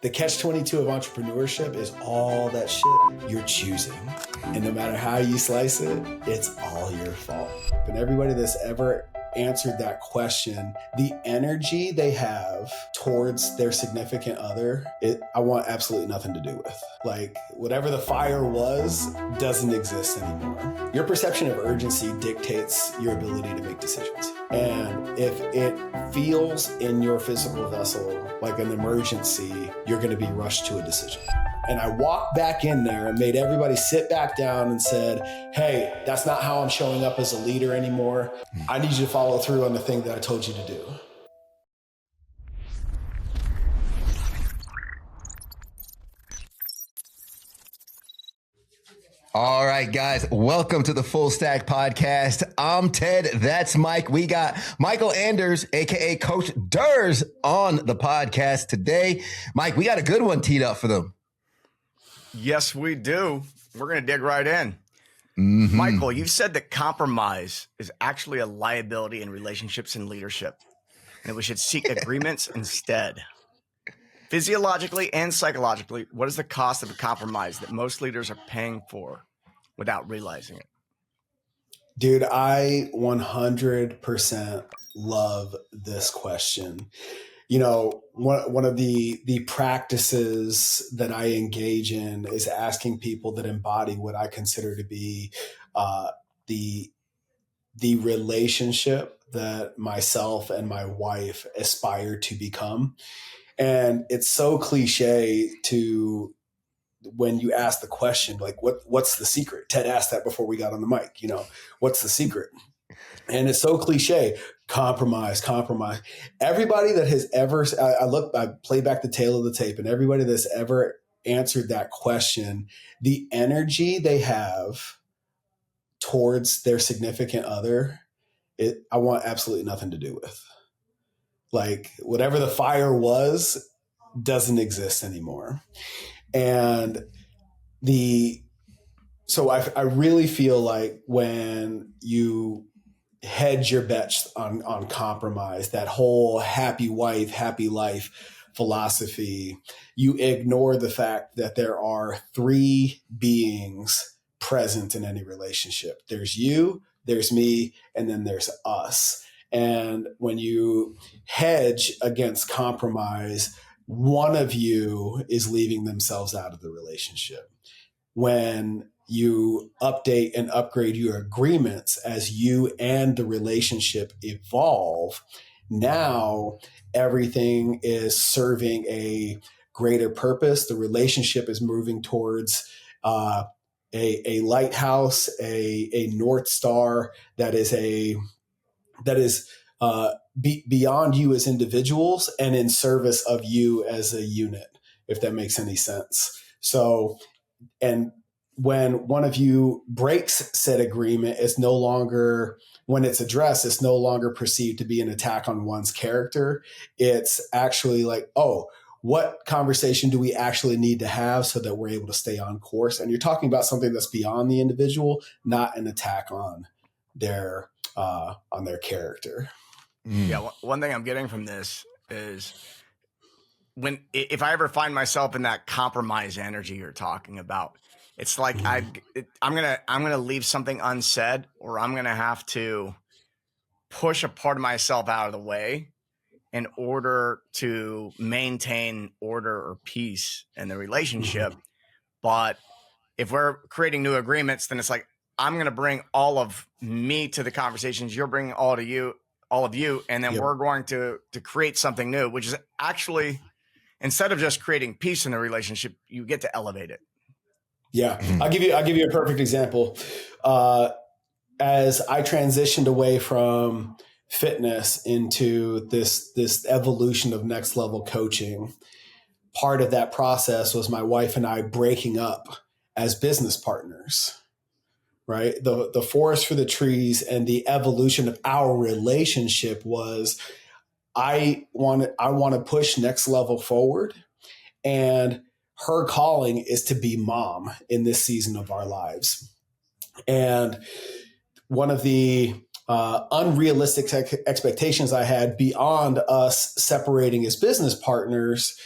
The catch-22 of entrepreneurship is all that shit you're choosing. And no matter how you slice it, it's all your fault. And everybody that's ever answered that question, the energy they have towards their significant other, I want absolutely nothing to do with. Like, whatever the fire was doesn't exist anymore. Your perception of urgency dictates your ability to make decisions. And if it feels in your physical vessel like an emergency, you're going to be rushed to a decision. And I walked back in there and made everybody sit back down and said, hey, that's not how I'm showing up as a leader anymore. I need you to follow through on the thing that I told you to do. All right, guys, welcome to the Full Stack Podcast. I'm Ted. That's Mike. We got Mycal Anders, aka Coach Durs, on the podcast today. Mike, we got a good one teed up for them. Yes, we do. We're going to dig right in. Mycal, you've said that compromise is actually a liability in relationships and leadership, and that we should seek agreements instead. Physiologically and psychologically, what is the cost of a compromise that most leaders are paying for without realizing it? Dude, I 100% love this question. You know, one of the practices that I engage in is asking people that embody what I consider to be the relationship that myself and my wife aspire to become. And it's so cliche to, when you ask the question, like, what's the secret? Ted asked that before we got on the mic, you know, what's the secret? And it's so cliche, compromise. Everybody that has ever, I play back the tail of the tape, and everybody that's ever answered that question, the energy they have towards their significant other, I want absolutely nothing to do with. Like, whatever the fire was doesn't exist anymore. And so I really feel like when you hedge your bets on compromise, that whole happy wife, happy life philosophy, you ignore the fact that there are three beings present in any relationship. There's you, there's me, and then there's us. And when you hedge against compromise, one of you is leaving themselves out of the relationship. When you update and upgrade your agreements as you and the relationship evolve, now everything is serving a greater purpose. The relationship is moving towards a lighthouse, a North Star that is beyond you as individuals and in service of you as a unit, if that makes any sense. So, and when one of you breaks said agreement, it's no longer, when it's addressed, it's no longer perceived to be an attack on one's character. It's actually like, oh, what conversation do we actually need to have so that we're able to stay on course? And you're talking about something that's beyond the individual, not an attack on their character. Yeah, one thing I'm getting from this is if I ever find myself in that compromise energy you're talking about, it's like I'm gonna leave something unsaid, or I'm gonna have to push a part of myself out of the way in order to maintain order or peace in the relationship. But if we're creating new agreements, then it's like, I'm going to bring all of me to the conversations. You're bringing all of you. And then we're going to create something new, which is actually, instead of just creating peace in the relationship, you get to elevate it. Yeah. I'll give you a perfect example. As I transitioned away from fitness into this evolution of next level coaching, part of that process was my wife and I breaking up as business partners. Right? The forest for the trees, and the evolution of our relationship was, I want to push next level forward, and her calling is to be mom in this season of our lives. And one of the unrealistic expectations I had beyond us separating as business partners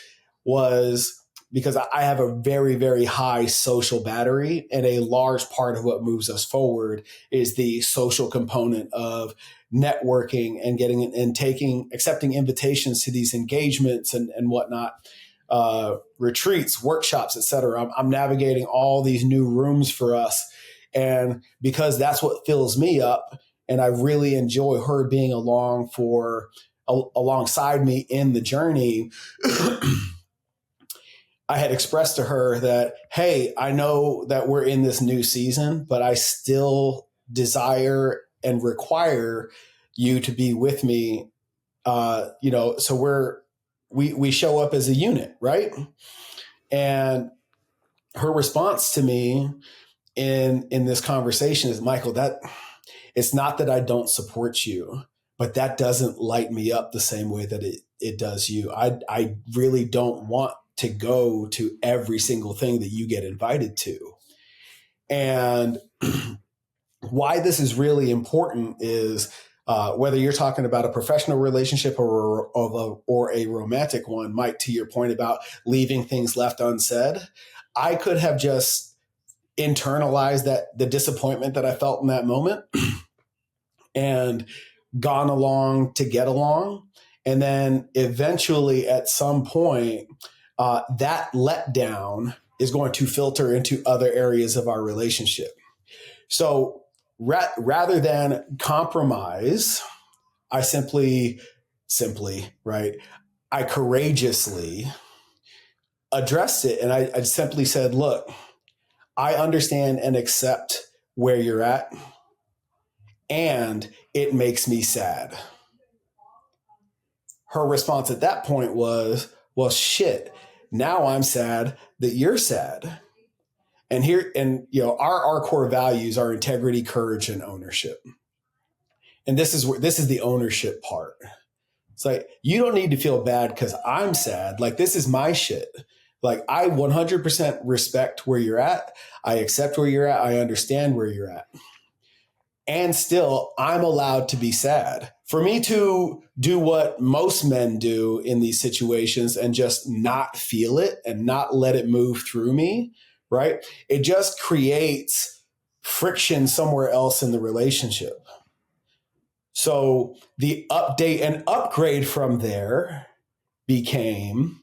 was because I have a very, very high social battery, and a large part of what moves us forward is the social component of networking and accepting invitations to these engagements and whatnot, retreats, workshops, etc. I'm navigating all these new rooms for us. And because that's what fills me up, and I really enjoy her being alongside me in the journey, I had expressed to her that, hey, I know that we're in this new season, but I still desire and require you to be with me. So we show up as a unit, right? And her response to me in this conversation is, Mycal, that it's not that I don't support you, but that doesn't light me up the same way that it does you. I really don't want to go to every single thing that you get invited to. And why this is really important is whether you're talking about a professional relationship or a romantic one, Mike, to your point about leaving things left unsaid, I could have just internalized the disappointment that I felt in that moment and gone along to get along. And then eventually at some point, that letdown is going to filter into other areas of our relationship. So rather than compromise, I simply, right, I courageously addressed it. And I simply said, look, I understand and accept where you're at, and it makes me sad. Her response at that point was, well, shit, now I'm sad that you're sad. And our core values are integrity, courage, and ownership. And this is the ownership part. It's like, you don't need to feel bad because I'm sad. Like, this is my shit. Like, I 100% respect where you're at. I accept where you're at. I understand where you're at. And still, I'm allowed to be sad. For me to do what most men do in these situations and just not feel it and not let it move through me, right? It just creates friction somewhere else in the relationship. So the update and upgrade from there became,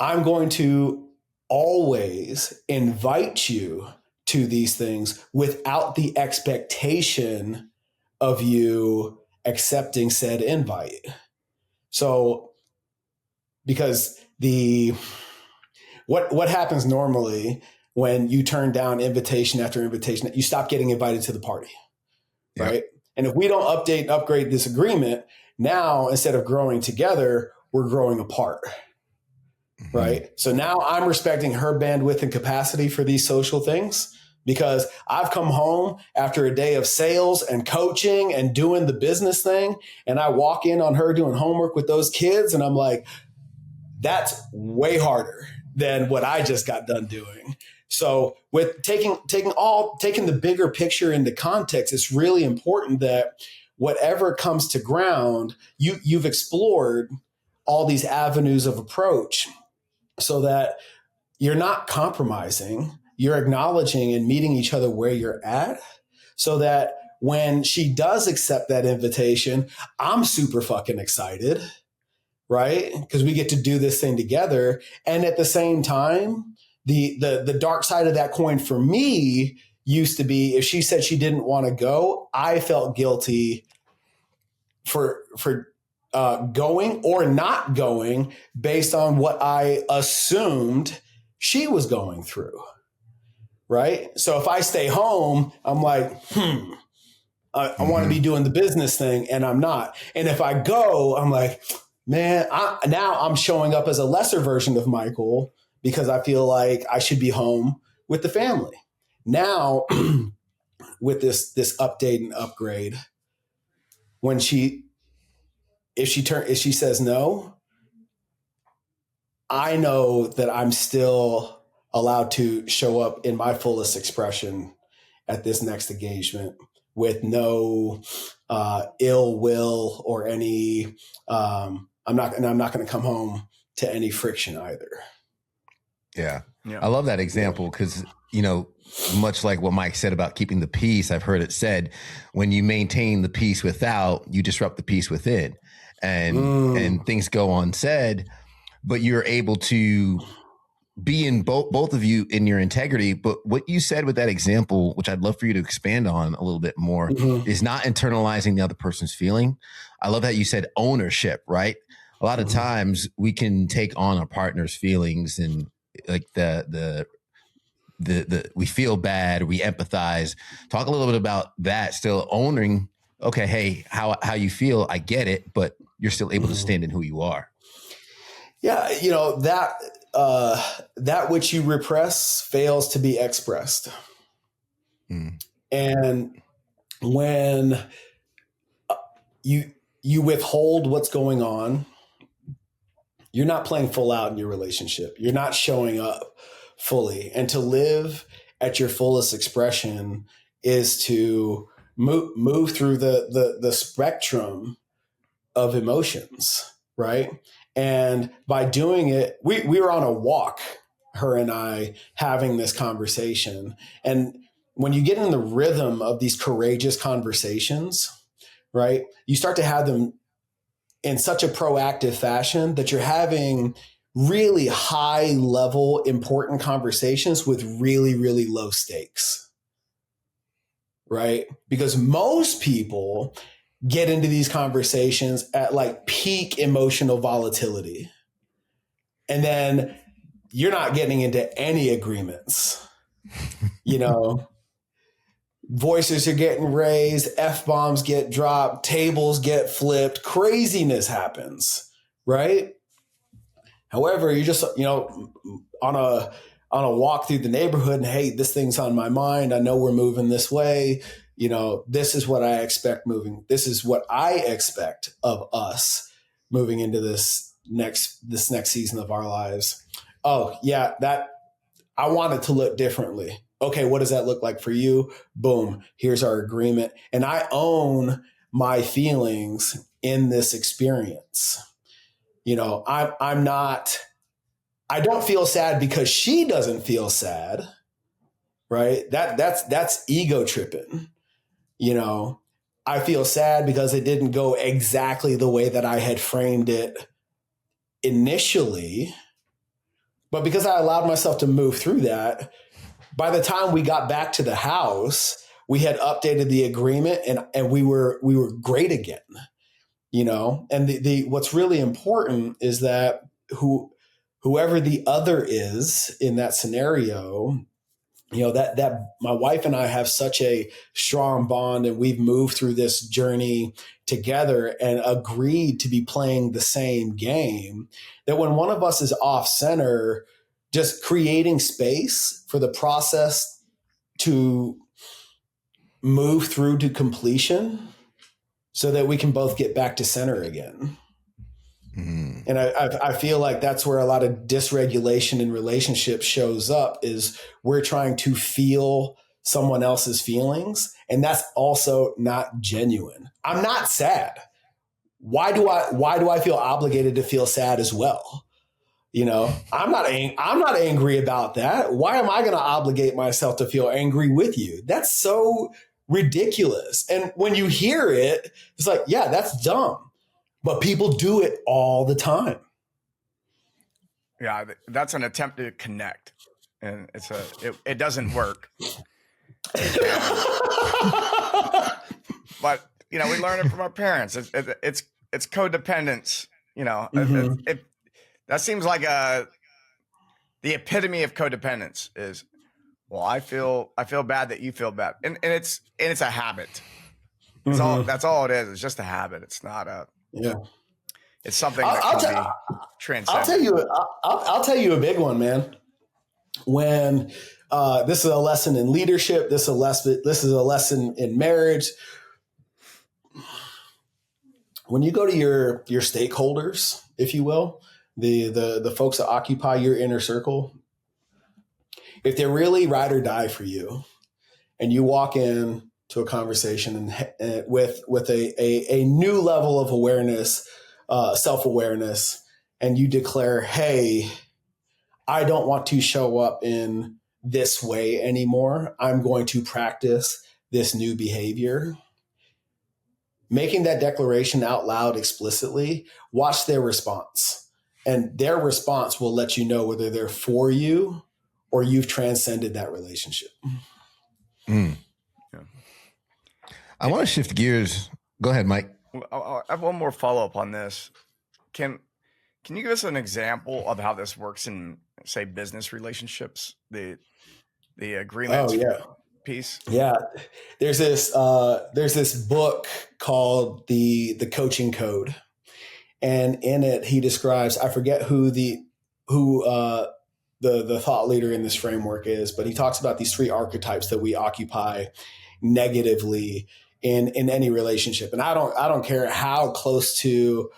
I'm going to always invite you to these things without the expectation of you accepting said invite. So, because what happens normally when you turn down invitation after invitation, you stop getting invited to the party, right? And if we don't update and upgrade this agreement, now instead of growing together, we're growing apart. Right. So now I'm respecting her bandwidth and capacity for these social things because I've come home after a day of sales and coaching and doing the business thing. And I walk in on her doing homework with those kids. And I'm like, that's way harder than what I just got done doing. So with taking the bigger picture into context, it's really important that whatever comes to ground, you've explored all these avenues of approach, so that you're not compromising, you're acknowledging and meeting each other where you're at, so that when she does accept that invitation, I'm super fucking excited, right? Because we get to do this thing together. And at the same time, the dark side of that coin for me used to be, if she said she didn't want to go, I felt guilty for going or not going based on what I assumed she was going through, right? So if I stay home, I'm like, I want to be doing the business thing, and I'm not. And if I go, I'm like, man, now I'm showing up as a lesser version of Mycal because I feel like I should be home with the family. Now, with this update and upgrade, if she says no, I know that I'm still allowed to show up in my fullest expression at this next engagement with no ill will or any I'm not going to come home to any friction either. Yeah. I love that example because, much like what Mike said about keeping the peace, I've heard it said, when you maintain the peace without, you disrupt the peace within, and things go unsaid, but you're able to be in both of you in your integrity. But what you said with that example, which I'd love for you to expand on a little bit more, is not internalizing the other person's feeling. I love that you said ownership, right? A lot of times we can take on our partner's feelings and like the we feel bad, we empathize. Talk a little bit about that, still owning, okay, hey, how you feel, I get it, but you're still able to stand in who you are. Yeah, that which you repress fails to be expressed. And when you withhold what's going on, you're not playing full out in your relationship. You're not showing up fully. And to live at your fullest expression is to move through the spectrum of emotions, right? And by doing it, we were on a walk, her and I, having this conversation. And when you get in the rhythm of these courageous conversations, right, you start to have them in such a proactive fashion that you're having really high level, important conversations with really, really low stakes, right? Because most people get into these conversations at like peak emotional volatility. And then you're not getting into any agreements, voices are getting raised, F-bombs get dropped, tables get flipped, craziness happens, right? However, you're just, on a walk through the neighborhood and, hey, this thing's on my mind. I know we're moving this way. This is what I expect moving. This is what I expect of us moving into this next season of our lives. Oh yeah, that I want it to look differently. Okay, what does that look like for you? Boom, here's our agreement. And I own my feelings in this experience. I don't feel sad because she doesn't feel sad, right? That's ego tripping. I feel sad because it didn't go exactly the way that I had framed it initially. But because I allowed myself to move through that, by the time we got back to the house, we had updated the agreement and we were great again. And the what's really important is that whoever the other is in that scenario, that my wife and I have such a strong bond, and we've moved through this journey together and agreed to be playing the same game, that when one of us is off center, just creating space for the process to move through to completion so that we can both get back to center again. And I feel like that's where a lot of dysregulation in relationships shows up, is we're trying to feel someone else's feelings. And that's also not genuine. I'm not sad. Why do I feel obligated to feel sad as well? I'm not angry about that. Why am I going to obligate myself to feel angry with you? That's so ridiculous. And when you hear it, it's like, yeah, that's dumb. But people do it all the time. Yeah, that's an attempt to connect, and it doesn't work. But we learn it from our parents. It's codependence. That seems like the epitome of codependence is, well, I feel bad that you feel bad, and it's a habit. That's all it is. It's just a habit. It's not a. Yeah, it's something that can be transcended. I'll tell you a big one, man. When this is a lesson in leadership, this is a lesson in marriage. When you go to your stakeholders, if you will, the folks that occupy your inner circle, if they're really ride or die for you, and you walk in to a conversation and with a new level of awareness self-awareness, and you declare, hey, I don't want to show up in this way anymore. I'm going to practice this new behavior. Making that declaration out loud explicitly, watch their response. And their response will let you know whether they're for you or you've transcended that relationship. Mm. Yeah. I want to shift gears. Go ahead, Mike. I have one more follow-up on this. Can you give us an example of how this works in, say, business relationships? The agreement piece. Yeah, there's this book called the Coaching Code, and in it he describes, I forget who the thought leader in this framework is, but he talks about these 3 archetypes that we occupy negatively in any relationship. And I don't care how close to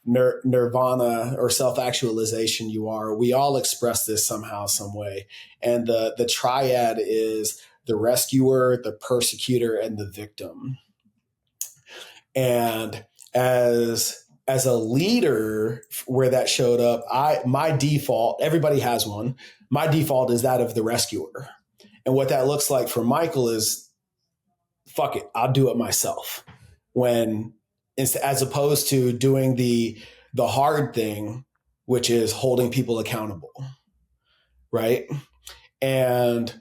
nirvana or self-actualization you are, we all express this somehow, some way. And the triad is the rescuer, the persecutor, and the victim. And as a leader, where that showed up, my default, everybody has one, my default is that of the rescuer. And what that looks like for Mycal is, fuck it, I'll do it myself. As opposed to doing the hard thing, which is holding people accountable, right? And,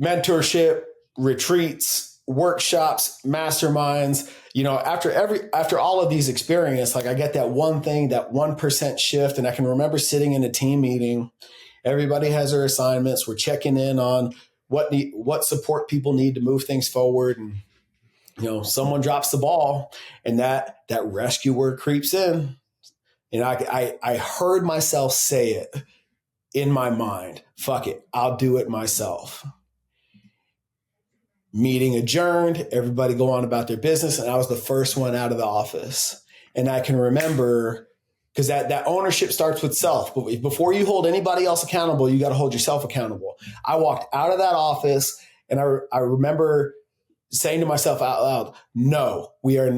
mentorship, retreats, workshops, masterminds, after all of these experiences, like I get that one thing, that 1% shift. And I can remember sitting in a team meeting, everybody has their assignments. We're checking in on what support people need to move things forward. And, someone drops the ball and that rescuer creeps in. And I heard myself say it in my mind, fuck it, I'll do it myself. Meeting adjourned, everybody go on about their business. And I was the first one out of the office. And I can remember, because that ownership starts with self. But before you hold anybody else accountable, you got to hold yourself accountable. I walked out of that office and I remember saying to myself out loud, no,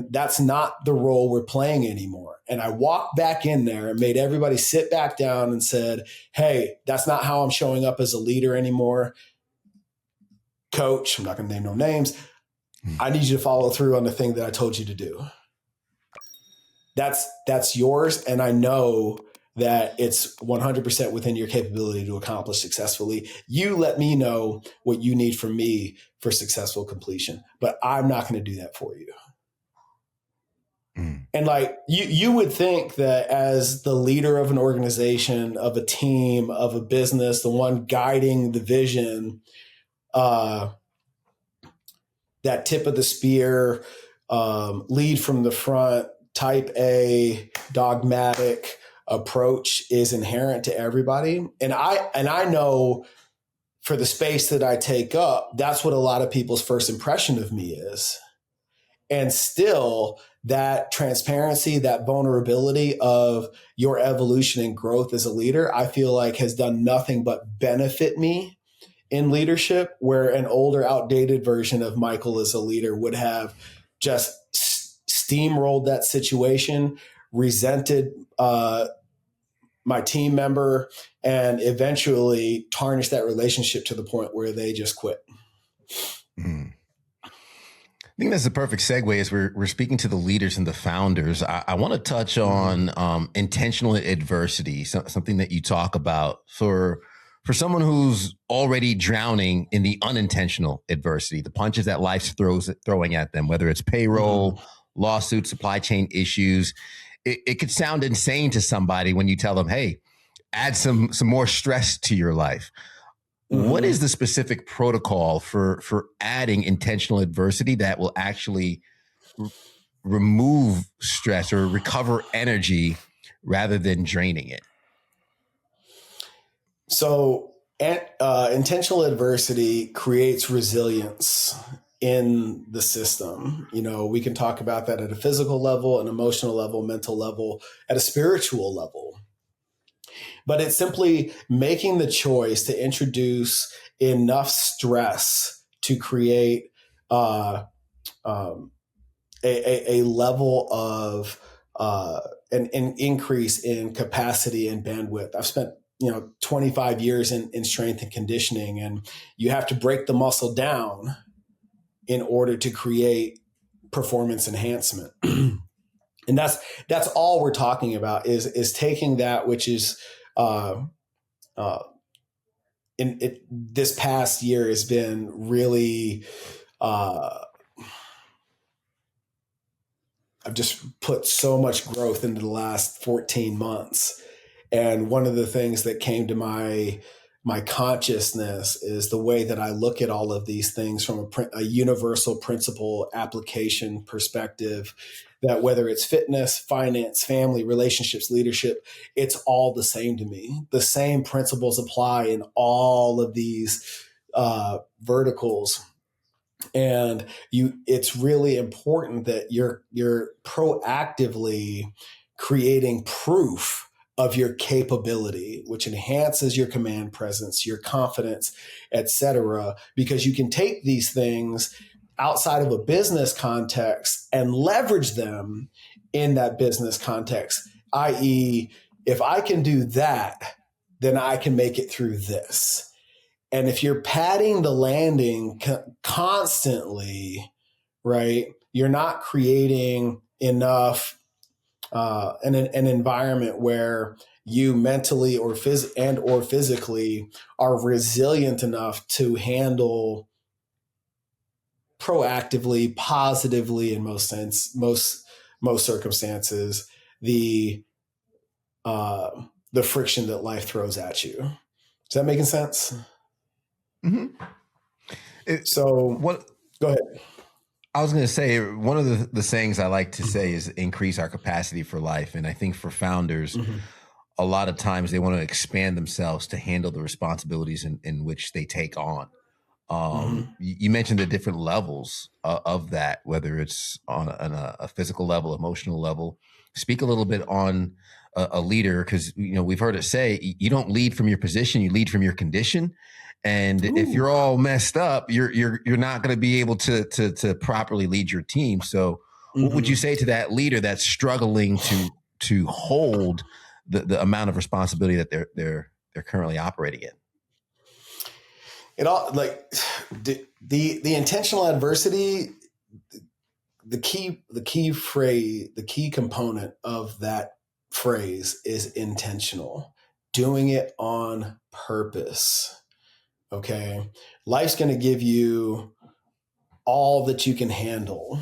that's not the role we're playing anymore. And I walked back in there and made everybody sit back down and said, hey, that's not how I'm showing up as a leader anymore. Coach, I'm not going to name no names. I need you to follow through on the thing that I told you to do. That's yours. And I know that it's 100% within your capability to accomplish successfully. You let me know what you need from me for successful completion, but I'm not going to do that for you. And like you would think that as the leader of an organization, of a team, of a business, the one guiding the vision, that tip of the spear, lead from the front, type A, dogmatic approach is inherent to everybody. And I know for the space that I take up, that's what a lot of people's first impression of me is. And still, that transparency, that vulnerability of your evolution and growth as a leader, I feel like has done nothing but benefit me in leadership, where an older, outdated version of Mycal as a leader would have just steamrolled that situation, resented my team member, and eventually tarnished that relationship to the point where they just quit. I think that's the perfect segue as we're speaking to the leaders and the founders. I want to touch on intentional adversity, something that you talk about for someone who's already drowning in the unintentional adversity, the punches that life's throwing at them, whether it's payroll, lawsuits, supply chain issues. It could sound insane to somebody when you tell them, hey, add some more stress to your life. What is the specific protocol for adding intentional adversity that will actually remove stress or recover energy rather than draining it? So intentional adversity creates resilience in the system. We can talk about that at a physical level, an emotional level, mental level, at a spiritual level. But it's simply making the choice to introduce enough stress to create a level of an increase in capacity and bandwidth. I've spent 25 years in strength and conditioning, and you have to break the muscle down in order to create performance enhancement. And that's all we're talking about is taking that which is this past year has been really I've just put so much growth into the last 14 months. And one of the things that came to my consciousness is the way that I look at all of these things from a universal principle application perspective, that whether it's fitness, finance, family, relationships, leadership, it's all the same to me. The same principles apply in all of these verticals. And it's really important that you're proactively creating proof of your capability, which enhances your command presence, your confidence, etc. Because you can take these things outside of a business context and leverage them in that business context. I.e., if I can do that, then I can make it through this. And if you're padding the landing constantly, right, you're not creating enough an environment where you mentally or physically are resilient enough to handle proactively, positively, in most circumstances, the friction that life throws at you. Is that making sense? Mm-hmm. Go ahead. I was going to say, one of the sayings I like to say is increase our capacity for life. And I think for founders, a lot of times they want to expand themselves to handle the responsibilities in which they take on. You mentioned the different levels of that, whether it's on a physical level, emotional level. Speak a little bit on a leader, because we've heard it say, you don't lead from your position, you lead from your condition. And if you're all messed up, you're not going to be able to properly lead your team. So what would you say to that leader that's struggling to hold the amount of responsibility that they're currently operating in? It all, like the intentional adversity, the key phrase, the key component of that phrase is intentional, doing it on purpose. Okay. Life's going to give you all that you can handle.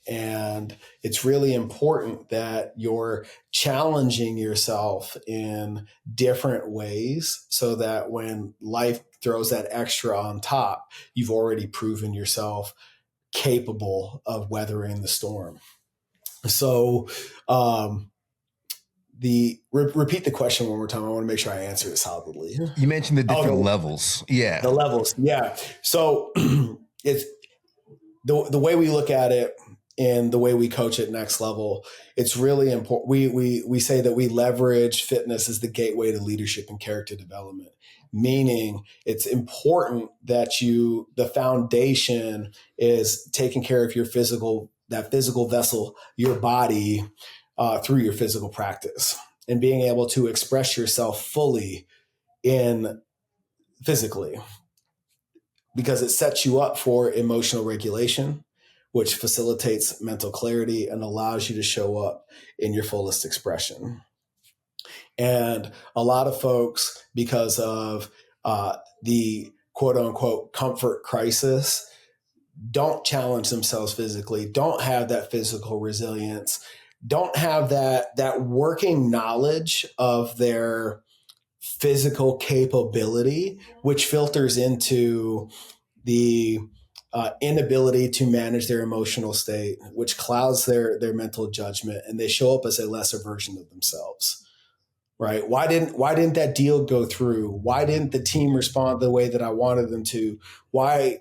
And it's really important that you're challenging yourself in different ways so that when life throws that extra on top, you've already proven yourself capable of weathering the storm. So, repeat the question one more time. I want to make sure I answer it solidly. You mentioned the different levels. Yeah. The levels. Yeah. So it's the way we look at it and the way we coach at Next Level. It's really important. We say that we leverage fitness as the gateway to leadership and character development, meaning it's important that the foundation is taking care of your physical vessel, your body, through your physical practice and being able to express yourself fully physically, because it sets you up for emotional regulation, which facilitates mental clarity and allows you to show up in your fullest expression. And a lot of folks, because of the quote unquote comfort crisis, don't challenge themselves physically, don't have that physical resilience, don't have that working knowledge of their physical capability, which filters into the inability to manage their emotional state, which clouds their mental judgment, and they show up as a lesser version of themselves. Right? Why didn't that deal go through? Why didn't the team respond the way that I wanted them to? Why'd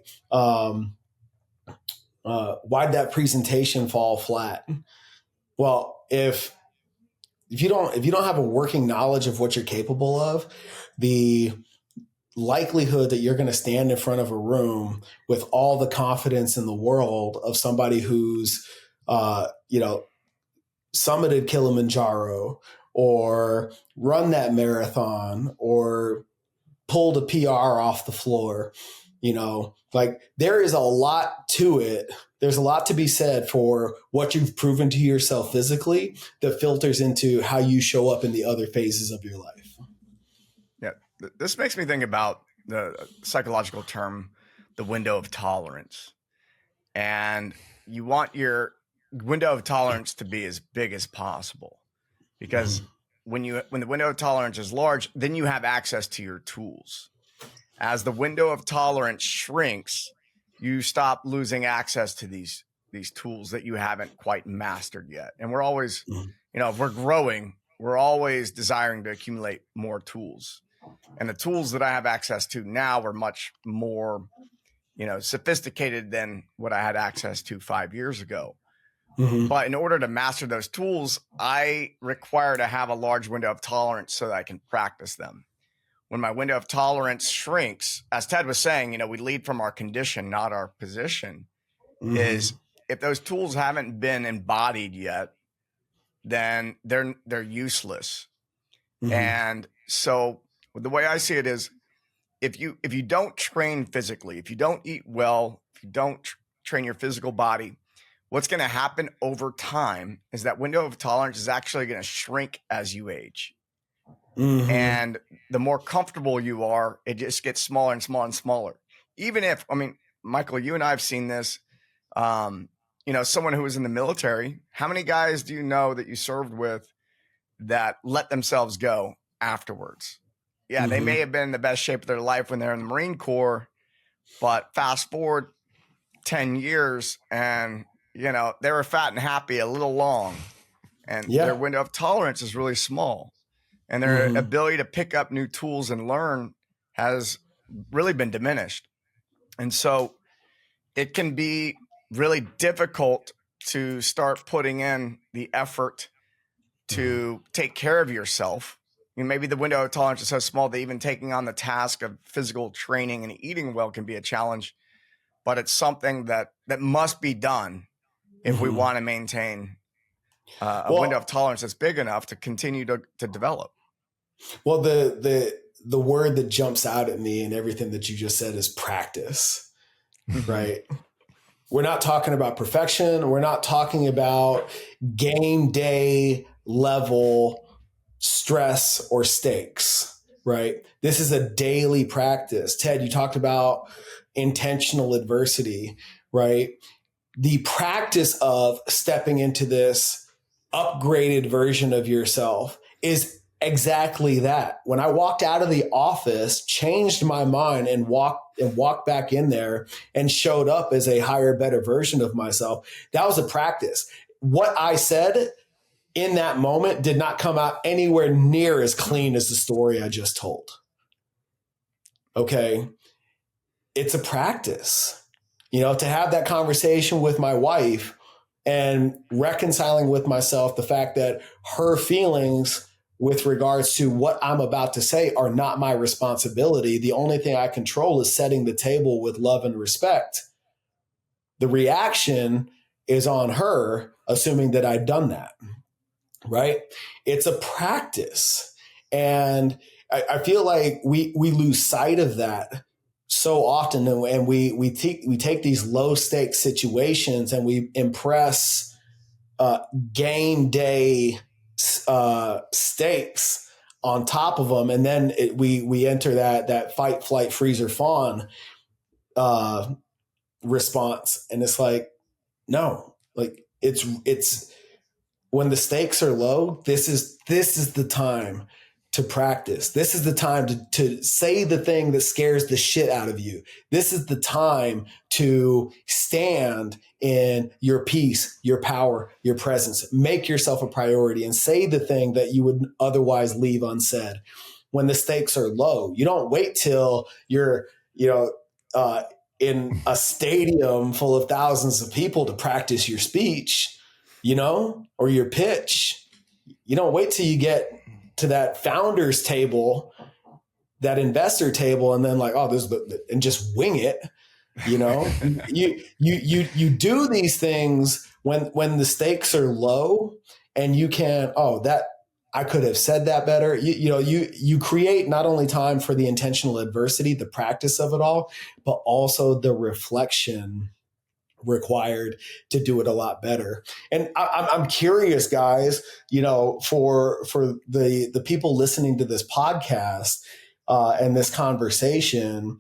that presentation fall flat? Well, if you don't have a working knowledge of what you're capable of, the likelihood that you're going to stand in front of a room with all the confidence in the world of somebody who's summited Kilimanjaro or run that marathon or pulled a PR off the floor. Like there is a lot to it. There's a lot to be said for what you've proven to yourself physically that filters into how you show up in the other phases of your life. Yeah. This makes me think about the psychological term, the window of tolerance. And you want your window of tolerance to be as big as possible, because when the window of tolerance is large, then you have access to your tools. As the window of tolerance shrinks, you stop losing access to these tools that you haven't quite mastered yet. And we're always, if we're growing, we're always desiring to accumulate more tools. And the tools that I have access to now are much more, sophisticated than what I had access to 5 years ago. Mm-hmm. But in order to master those tools, I require to have a large window of tolerance so that I can practice them. When my window of tolerance shrinks, as Ted was saying, we lead from our condition, not our position, is if those tools haven't been embodied yet, then they're useless. And so the way I see it is, if you don't train physically, if you don't eat well, if you don't train your physical body, what's going to happen over time is that window of tolerance is actually going to shrink as you age. And the more comfortable you are, it just gets smaller and smaller and smaller. Even if, Mycal, you and I have seen this, someone who was in the military, how many guys do you know that you served with that let themselves go afterwards? Yeah, they may have been in the best shape of their life when they're in the Marine Corps, but fast forward 10 years and, they were fat and happy a little long, and their window of tolerance is really small. And their ability to pick up new tools and learn has really been diminished. And so it can be really difficult to start putting in the effort to take care of yourself. Maybe the window of tolerance is so small that even taking on the task of physical training and eating well can be a challenge, but it's something that must be done if we want to maintain a window of tolerance that's big enough to continue to develop. Well, the word that jumps out at me and everything that you just said is practice, right? We're not talking about perfection. We're not talking about game day level stress or stakes, right? This is a daily practice. Ted, you talked about intentional adversity, right? The practice of stepping into this upgraded version of yourself is exactly that. When I walked out of the office, changed my mind and walked back in there and showed up as a higher, better version of myself, that was a practice. What I said in that moment did not come out anywhere near as clean as the story I just told. Okay. It's a practice, to have that conversation with my wife and reconciling with myself the fact that her feelings with regards to what I'm about to say are not my responsibility. The only thing I control is setting the table with love and respect. The reaction is on her, assuming that I'd done that, right? It's a practice. And I feel like we lose sight of that so often. And we take these low stakes situations and we impress game day stakes on top of them, and then we enter that fight, flight, freeze, or fawn response, and it's like, no, like it's when the stakes are low, this is the time to practice. This is the time to say the thing that scares the shit out of you. This is the time to stand in your peace, your power, your presence. Make yourself a priority and say the thing that you would otherwise leave unsaid. When the stakes are low, you don't wait till you're, in a stadium full of thousands of people to practice your speech, or your pitch. You don't wait till you get to that founder's table, that investor table, and then and just wing it. You do these things when the stakes are low and you can, that I could have said that better. You create not only time for the intentional adversity, the practice of it all, but also the reflection required to do it a lot better. And I'm curious, guys, for the people listening to this podcast and this conversation,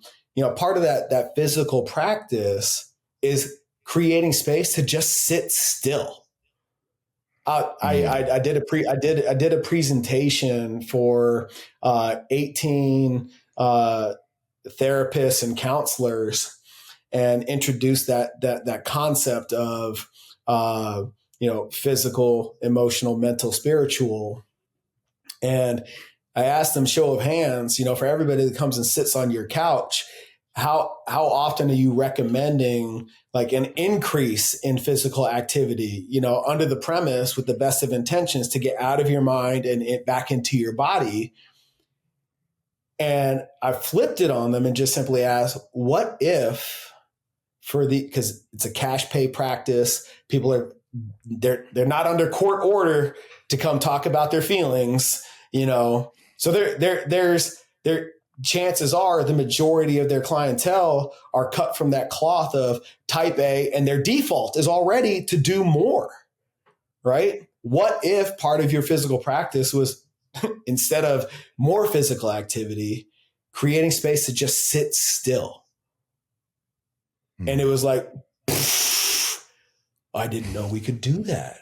part of that physical practice is creating space to just sit still. I did a presentation for 18 therapists and counselors, and introduced that concept of physical, emotional, mental, spiritual. And I asked them, show of hands, for everybody that comes and sits on your couch, how often are you recommending like an increase in physical activity, under the premise with the best of intentions to get out of your mind and back into your body? And I flipped it on them and just simply asked, what if because it's a cash pay practice, they're not under court order to come talk about their feelings, so there's chances are the majority of their clientele are cut from that cloth of type A, and their default is already to do more, right? What if part of your physical practice was instead of more physical activity, creating space to just sit still? And it was like, I didn't know we could do that.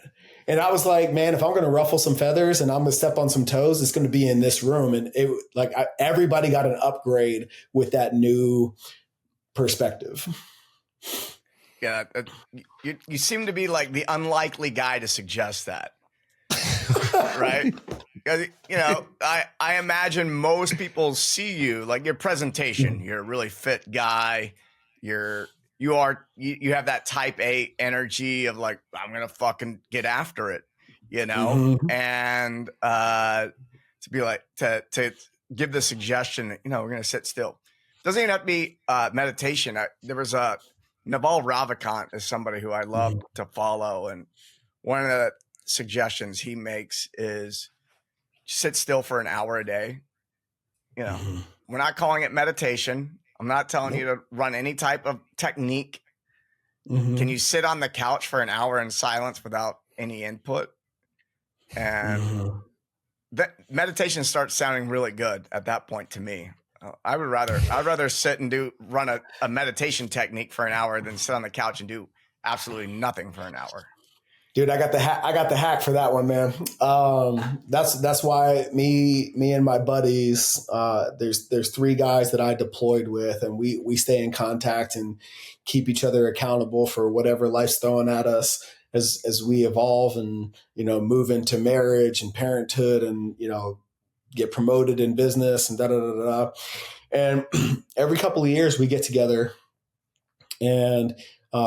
And I was like, man, if I'm going to ruffle some feathers and I'm going to step on some toes, it's going to be in this room. And everybody got an upgrade with that new perspective. Yeah. You seem to be like the unlikely guy to suggest that. Right. Because, I imagine most people see you like your presentation. You're a really fit guy. You have that type A energy of like, I'm going to fucking get after it, Mm-hmm. and to be like, to give the suggestion that, we're going to sit still. Doesn't even have to be meditation. There was Naval Ravikant is somebody who I love to follow. And one of the suggestions he makes is sit still for an hour a day. We're not calling it meditation. I'm not telling you to run any type of technique. Mm-hmm. Can you sit on the couch for an hour in silence without any input? And that meditation starts sounding really good at that point to me. I'd rather sit and run a meditation technique for an hour than sit on the couch and do absolutely nothing for an hour. Dude, I got the hack for that one, man. That's why me and my buddies, there's 3 guys that I deployed with, and we stay in contact and keep each other accountable for whatever life's throwing at us as we evolve and, move into marriage and parenthood and, get promoted in business and da-da-da-da. And every couple of years we get together and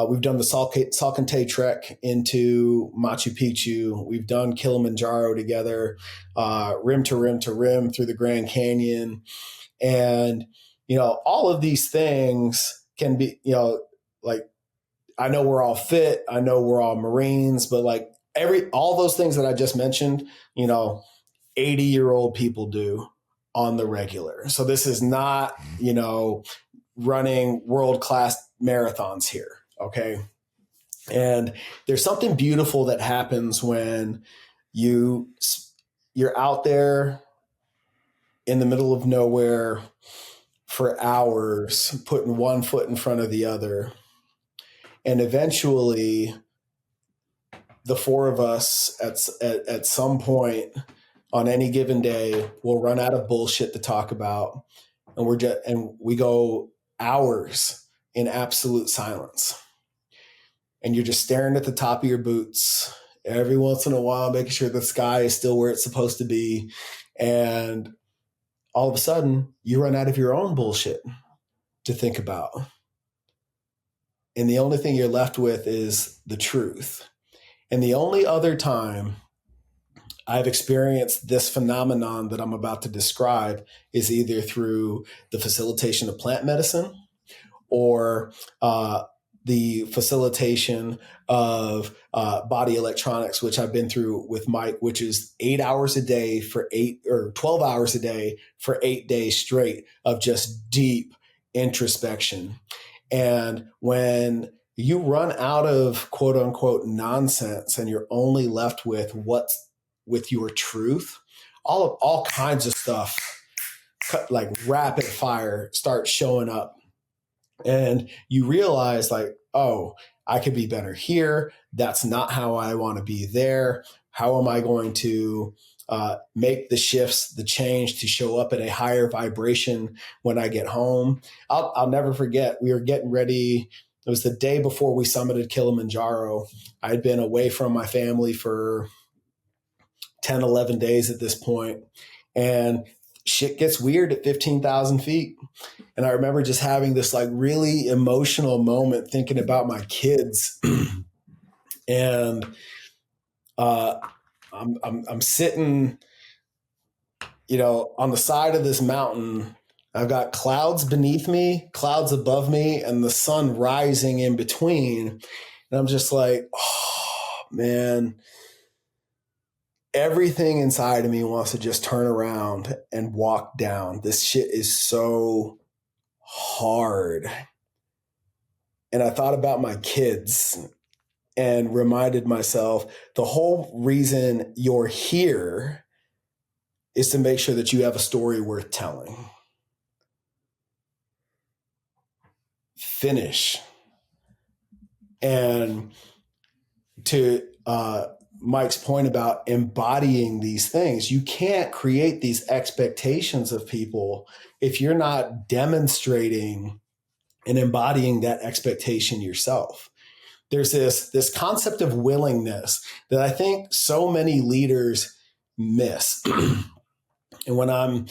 we've done the Salcantay trek into Machu Picchu. We've done Kilimanjaro together, rim to rim to rim through the Grand Canyon. And, all of these things can be, like, I know we're all fit. I know we're all Marines, but like all those things that I just mentioned, 80-year-old people do on the regular. So this is not, running world-class marathons here. Okay. And there's something beautiful that happens when you're out there in the middle of nowhere for hours, putting one foot in front of the other. And eventually the 4 of us at some point on any given day will run out of bullshit to talk about. And we go hours in absolute silence. And you're just staring at the top of your boots every once in a while, making sure the sky is still where it's supposed to be. And all of a sudden you run out of your own bullshit to think about. And the only thing you're left with is the truth. And the only other time I've experienced this phenomenon that I'm about to describe is either through the facilitation of plant medicine or the facilitation of body electronics, which I've been through with Mike, which is 8 hours a day for 12 hours a day for 8 days straight of just deep introspection. And when you run out of quote unquote nonsense and you're only left with your truth, all kinds of stuff like rapid fire starts showing up. And you realize like, oh, I could be better here. That's not how I want to be there. How am I going to make the shifts, the change to show up at a higher vibration when I get home? I'll never forget. We were getting ready. It was the day before we summited Kilimanjaro. I'd been away from my family for 10, 11 days at this point. And shit gets weird at 15,000 feet. And I remember just having this like really emotional moment thinking about my kids. And I'm sitting, on the side of this mountain. I've got clouds beneath me, clouds above me, and the sun rising in between. And I'm just like, oh, man, everything inside of me wants to just turn around and walk down. This shit is so hard. And I thought about my kids and reminded myself the whole reason you're here is to make sure that you have a story worth telling. Finish. And to Mike's point about embodying these things, you can't create these expectations of people if you're not demonstrating and embodying that expectation yourself. There's this concept of willingness that I think so many leaders miss. And when I'm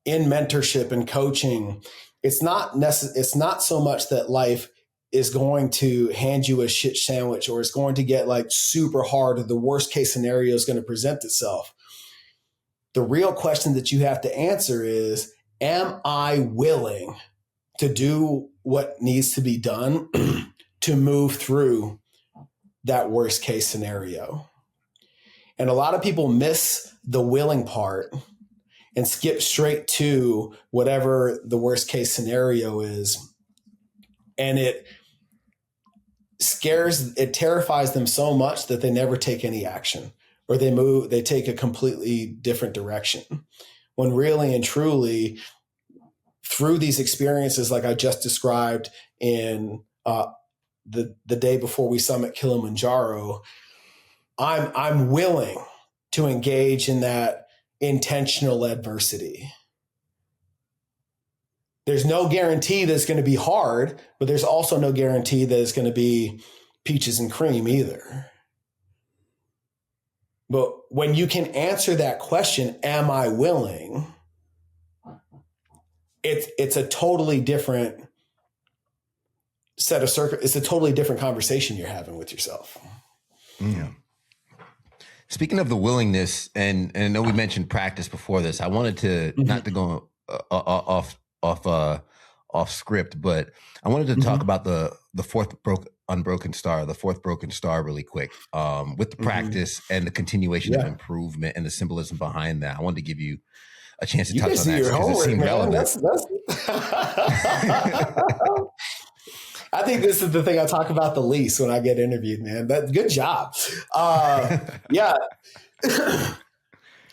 in mentorship and coaching, it's not so much that life is going to hand you a shit sandwich or it's going to get like super hard or the worst case scenario is going to present itself. The real question that you have to answer is, am I willing to do what needs to be done to move through that worst case scenario? And a lot of people miss the willing part and skip straight to whatever the worst case scenario is. And it terrifies them so much that they never take any action, or they take a completely different direction. When really and truly, through these experiences like I just described in the day before we summit Kilimanjaro, I'm willing to engage in that intentional adversity. There's no guarantee that it's going to be hard, but there's also no guarantee that it's going to be peaches and cream either. But when you can answer that question, am I willing? It's a totally different set of it's a totally different conversation you're having with yourself. Yeah. Speaking of the willingness, and I know we mentioned practice before this, I wanted to not to go off script, but I wanted to talk about the fourth unbroken star, the fourth broken star really quick, with the practice and the continuation of improvement and the symbolism behind that. I wanted to give you a chance to touch on that because it seemed relevant. I think this is the thing I talk about the least when I get interviewed, man. Good job. Yeah.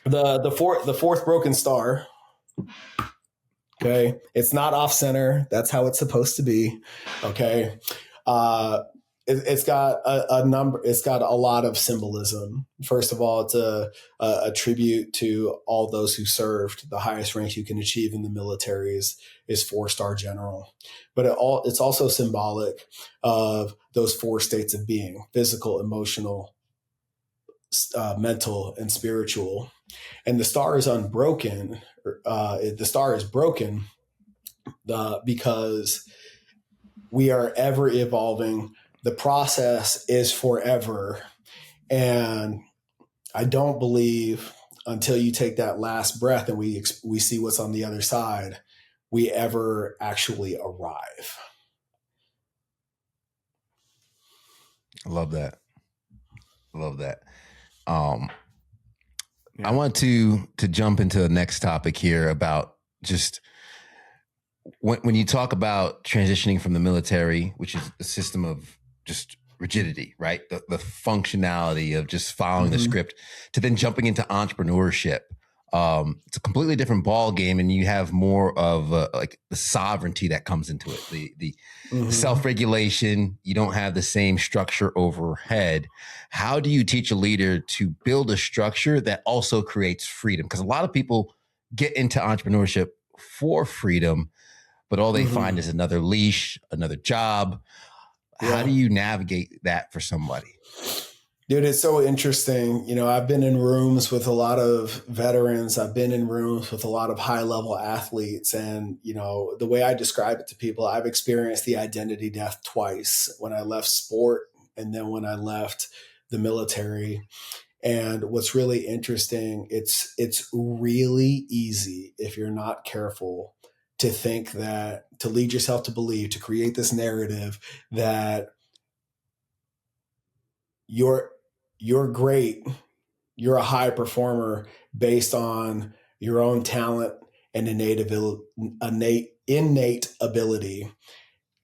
The fourth broken star. Okay. It's not off center. That's how it's supposed to be. Okay. It's got a number. It's got a lot of symbolism. First of all, it's a tribute to all those who served. The highest rank you can achieve in the military is 4-star general. But it's also symbolic of those 4 states of being: physical, emotional, mental, and spiritual. And the star is unbroken. The star is broken because we are ever evolving. The process is forever. And I don't believe until you take that last breath and we see what's on the other side, we ever actually arrive. I love that. I love that. I Yeah. want to jump into the next topic here about just when you talk about transitioning from the military, which is a system of just rigidity, right? The functionality of just following the script, to then jumping into entrepreneurship. It's a completely different ball game, and you have more of like the sovereignty that comes into it, the self-regulation. You don't have the same structure overhead. How do you teach a leader to build a structure that also creates freedom? Because a lot of people get into entrepreneurship for freedom, but all they find is another leash, another job. How do you navigate that for somebody? Dude, it's so interesting. You know, I've been in rooms with a lot of veterans. I've been in rooms with a lot of high level athletes. And, you know, the way I describe it to people, I've experienced the identity death twice, when I left sport and then when I left the military. And what's really interesting, it's really easy, if you're not careful, to think that, to lead yourself to believe, to create this narrative that you're great, you're a high performer based on your own talent and innate ability,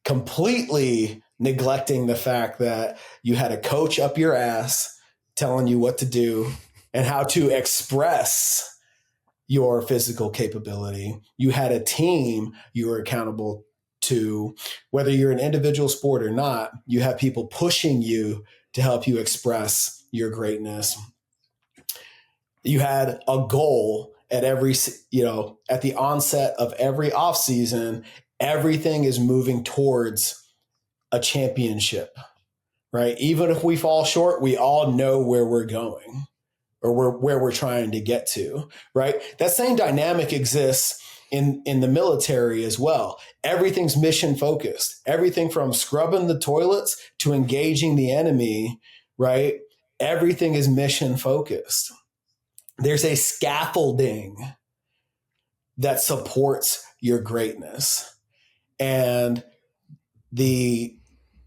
completely neglecting the fact that you had a coach up your ass telling you what to do and how to express your physical capability. You had a team you were accountable to. Whether you're an individual sport or not, you have people pushing you to help you express your greatness. You had a goal at every, at the onset of every off season. Everything is moving towards a championship, right? Even if we fall short, we all know where we're going, or where we're trying to get to, right? That same dynamic exists in the military as well. Everything's mission focused. Everything from scrubbing the toilets to engaging the enemy, right? Everything is mission focused. There's a scaffolding that supports your greatness. And the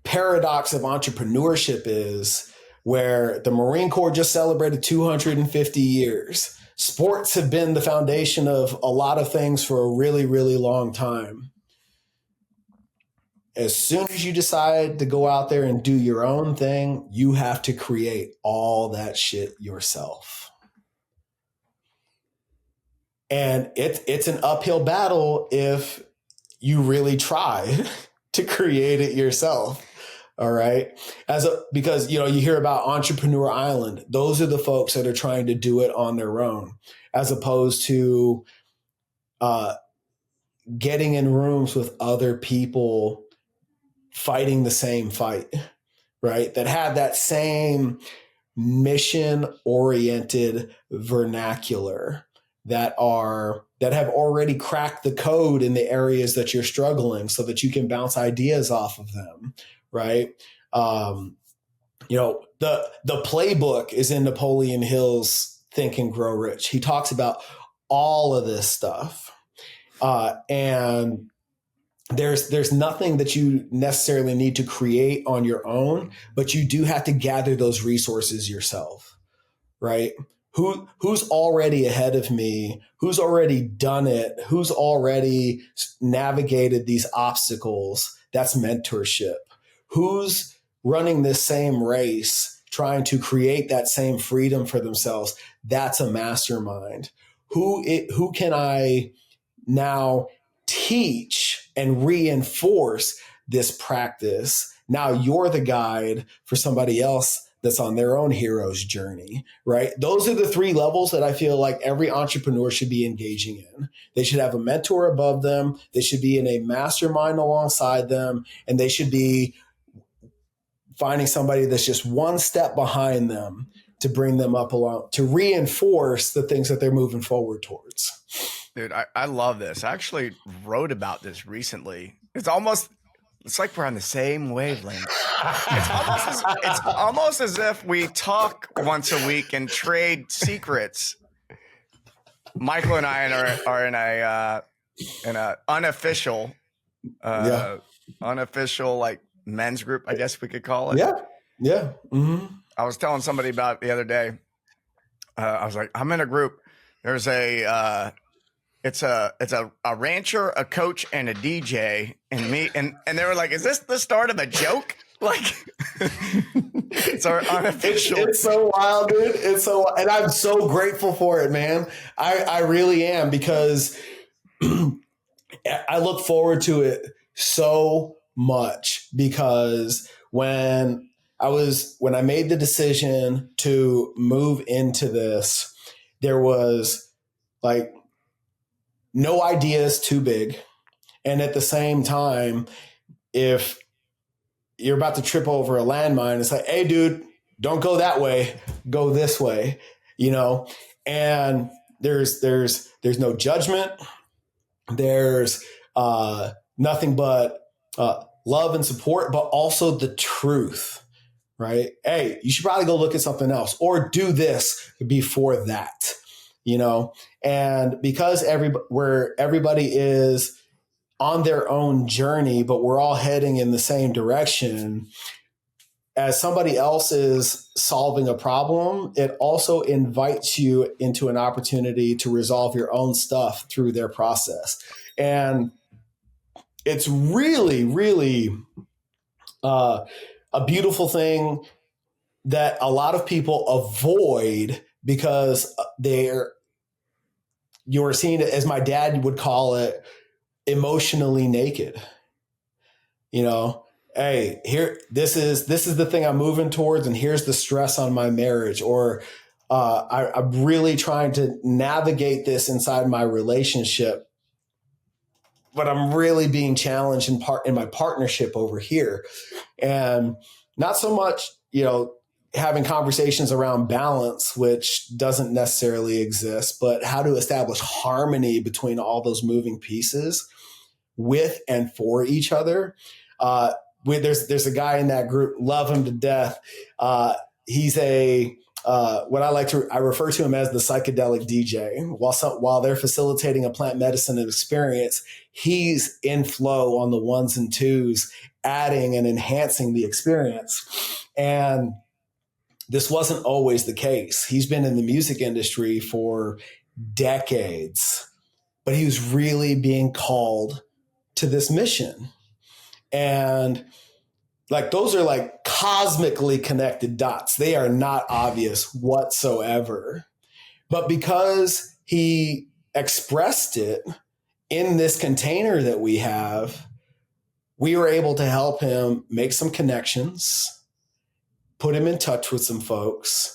paradox of entrepreneurship is, where the Marine Corps just celebrated 250 years. Sports have been the foundation of a lot of things for a really, really long time. As soon as you decide to go out there and do your own thing, you have to create all that shit yourself. And it's an uphill battle if you really try to create it yourself. All right. Because, you hear about Entrepreneur Island. Those are the folks that are trying to do it on their own, as opposed to getting in rooms with other people fighting the same fight, right? That have that same mission oriented vernacular, that have already cracked the code in the areas that you're struggling, so that you can bounce ideas off of them. Right. The playbook is in Napoleon Hill's Think and Grow Rich. He talks about all of this stuff. And there's nothing that you necessarily need to create on your own, but you do have to gather those resources yourself. Right. Who's already ahead of me? Who's already done it? Who's already navigated these obstacles? That's mentorship. Who's running this same race, trying to create that same freedom for themselves? That's a mastermind. Who can I now teach and reinforce this practice? Now you're the guide for somebody else that's on their own hero's journey, right? Those are the three levels that I feel like every entrepreneur should be engaging in. They should have a mentor above them. They should be in a mastermind alongside them, and they should be finding somebody that's just one step behind them to bring them up along, to reinforce the things that they're moving forward towards. Dude, I love this. I actually wrote about this recently. It's like we're on the same wavelength. It's almost as if we talk once a week and trade secrets. Mycal and I are in a unofficial like men's group, I guess we could call it. Yeah. Yeah. I was telling somebody about it the other day. I was like, I'm in a group. There's it's a rancher, a coach, and a DJ, and me, and they were like, "Is this the start of a joke?" Like, it's our unofficial. It's so wild, dude. And I'm so grateful for it, man. I really am, because I look forward to it so much, because when I made the decision to move into this, there was like no idea is too big. And at the same time, if you're about to trip over a landmine, it's like, hey, dude, don't go that way, go this way, and there's no judgment. There's nothing but love and support, but also the truth, right? Hey, you should probably go look at something else, or do this before that, and because everybody is on their own journey, but we're all heading in the same direction. As somebody else is solving a problem, it also invites you into an opportunity to resolve your own stuff through their process. And it's really, really a beautiful thing that a lot of people avoid, because you're seen, as my dad would call it, emotionally naked. Hey, here, this is the thing I'm moving towards, and here's the stress on my marriage, or I'm really trying to navigate this inside my relationship, but I'm really being challenged in my partnership over here. And not so much, having conversations around balance, which doesn't necessarily exist, but how to establish harmony between all those moving pieces with and for each other. There's a guy in that group, love him to death. He's I refer to him as the psychedelic DJ. While they're facilitating a plant medicine experience, he's in flow on the ones and twos, adding and enhancing the experience. And this wasn't always the case. He's been in the music industry for decades, but he was really being called to this mission. And those are like cosmically connected dots. They are not obvious whatsoever. But because he expressed it in this container that we have, we were able to help him make some connections, put him in touch with some folks.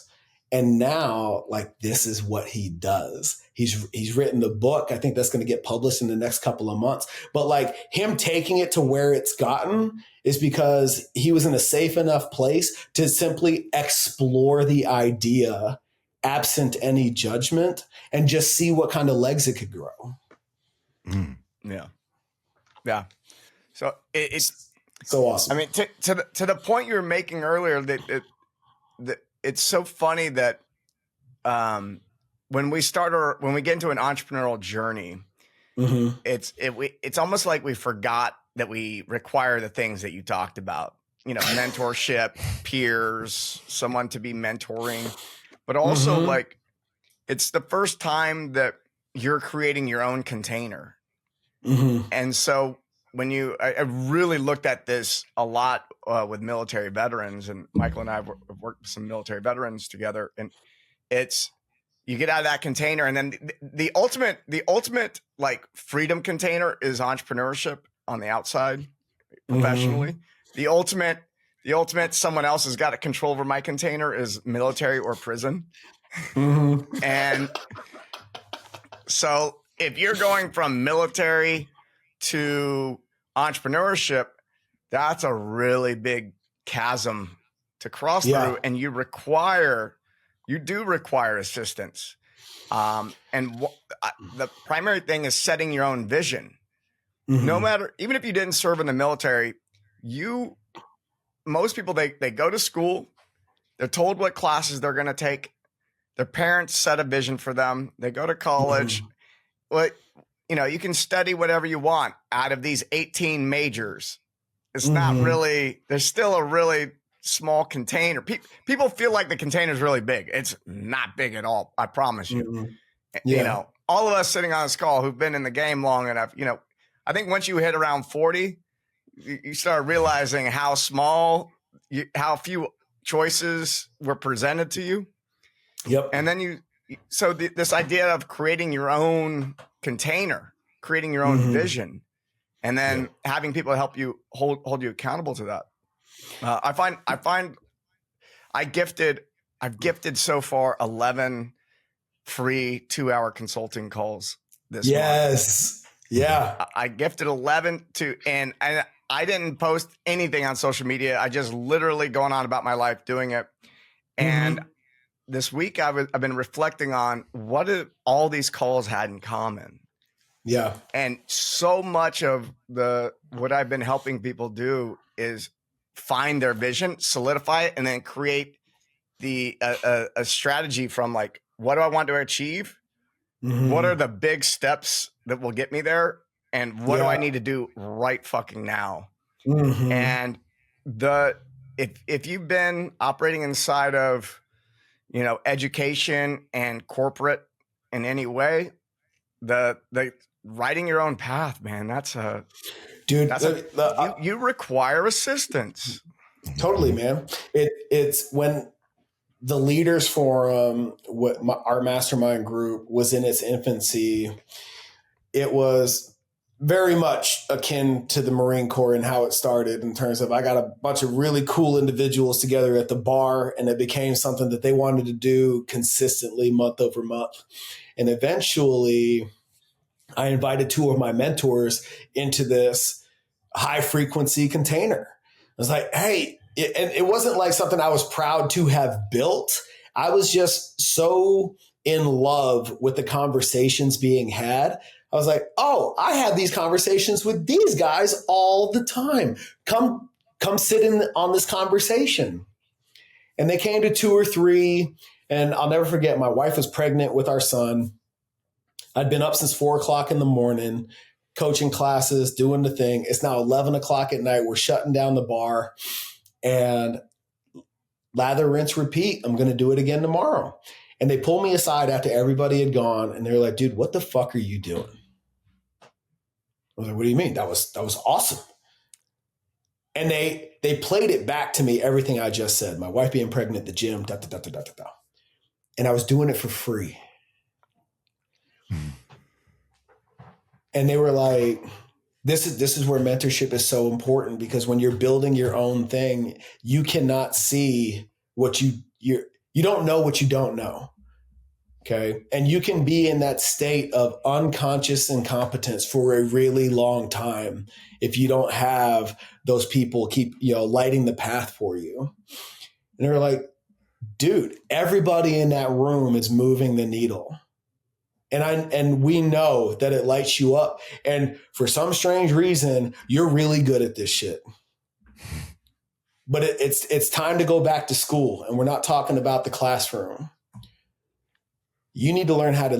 And now, this is what he does. He's written the book. I think that's going to get published in the next couple of months. But him taking it to where it's gotten is because he was in a safe enough place to simply explore the idea absent any judgment and just see what kind of legs it could grow. Yeah. Yeah. So it's so awesome. I mean, to the point you were making earlier, that it's so funny that when we get into an entrepreneurial journey, it's almost like we forgot that we require the things that you talked about, mentorship, peers, someone to be mentoring, but also it's the first time that you're creating your own container. And so I really looked at this a lot with military veterans, and Mycal and I have worked with some military veterans together, and you get out of that container, and then the ultimate freedom container is entrepreneurship on the outside professionally. The ultimate someone else has got a control over my container is military or prison. And so if you're going from military to entrepreneurship, that's a really big chasm to cross through, and you do require assistance. And the primary thing is setting your own vision. No matter, even if you didn't serve in the military, most people, they go to school, they're told what classes they're going to take. Their parents set a vision for them. They go to college. You can study whatever you want out of these 18 majors. It's not really, there's still a really small container. People feel like the container is really big. It's not big at all. I promise you. Mm-hmm. Yeah. You know, all of us sitting on this call who've been in the game long enough, you know, I think once you hit around 40, you start realizing how small, how few choices were presented to you. Yep. And then this idea of creating your own container, creating your own vision, and then having people help you hold you accountable to that. I've gifted so far 11 free 2-hour consulting calls this month. Yeah. I gifted 11 and I didn't post anything on social media. I just literally going on about my life doing it. And this week I've been reflecting on what all these calls had in common. Yeah. And so much of what I've been helping people do is find their vision, solidify it, and then create a strategy from like, what do I want to achieve? What are the big steps that will get me there? And what do I need to do right fucking now? And if you've been operating inside of, you know, education and corporate in any way, the writing your own path, man, you require assistance. Totally, man. It's when the Leaders Forum, our mastermind group, was in its infancy. It was very much akin to the Marine Corps and how it started, in terms of, I got a bunch of really cool individuals together at the bar, and it became something that they wanted to do consistently month over month. And eventually I invited 2 of my mentors into this high frequency container. I was like, hey, and it wasn't like something I was proud to have built. I was just so in love with the conversations being had. I was like, oh, I have these conversations with these guys all the time. Come sit in on this conversation. And they came to 2 or 3. And I'll never forget, my wife was pregnant with our son. I'd been up since 4:00 in the morning, coaching classes, doing the thing. It's now 11 o'clock at night. We're shutting down the bar, and lather, rinse, repeat. I'm going to do it again tomorrow. And they pulled me aside after everybody had gone, and they were like, dude, what the fuck are you doing? I was like, what do you mean? That was awesome. And they played it back to me, everything I just said. My wife being pregnant, the gym, da, da, da, da, da, da. And I was doing it for free. And they were like, this is where mentorship is so important, because when you're building your own thing, you cannot see what you don't know what you don't know. Okay. And you can be in that state of unconscious incompetence for a really long time if you don't have those people keep, lighting the path for you. And they're like, dude, everybody in that room is moving the needle. And we know that it lights you up. And for some strange reason, you're really good at this shit. But it's time to go back to school. And we're not talking about the classroom. You need to learn how to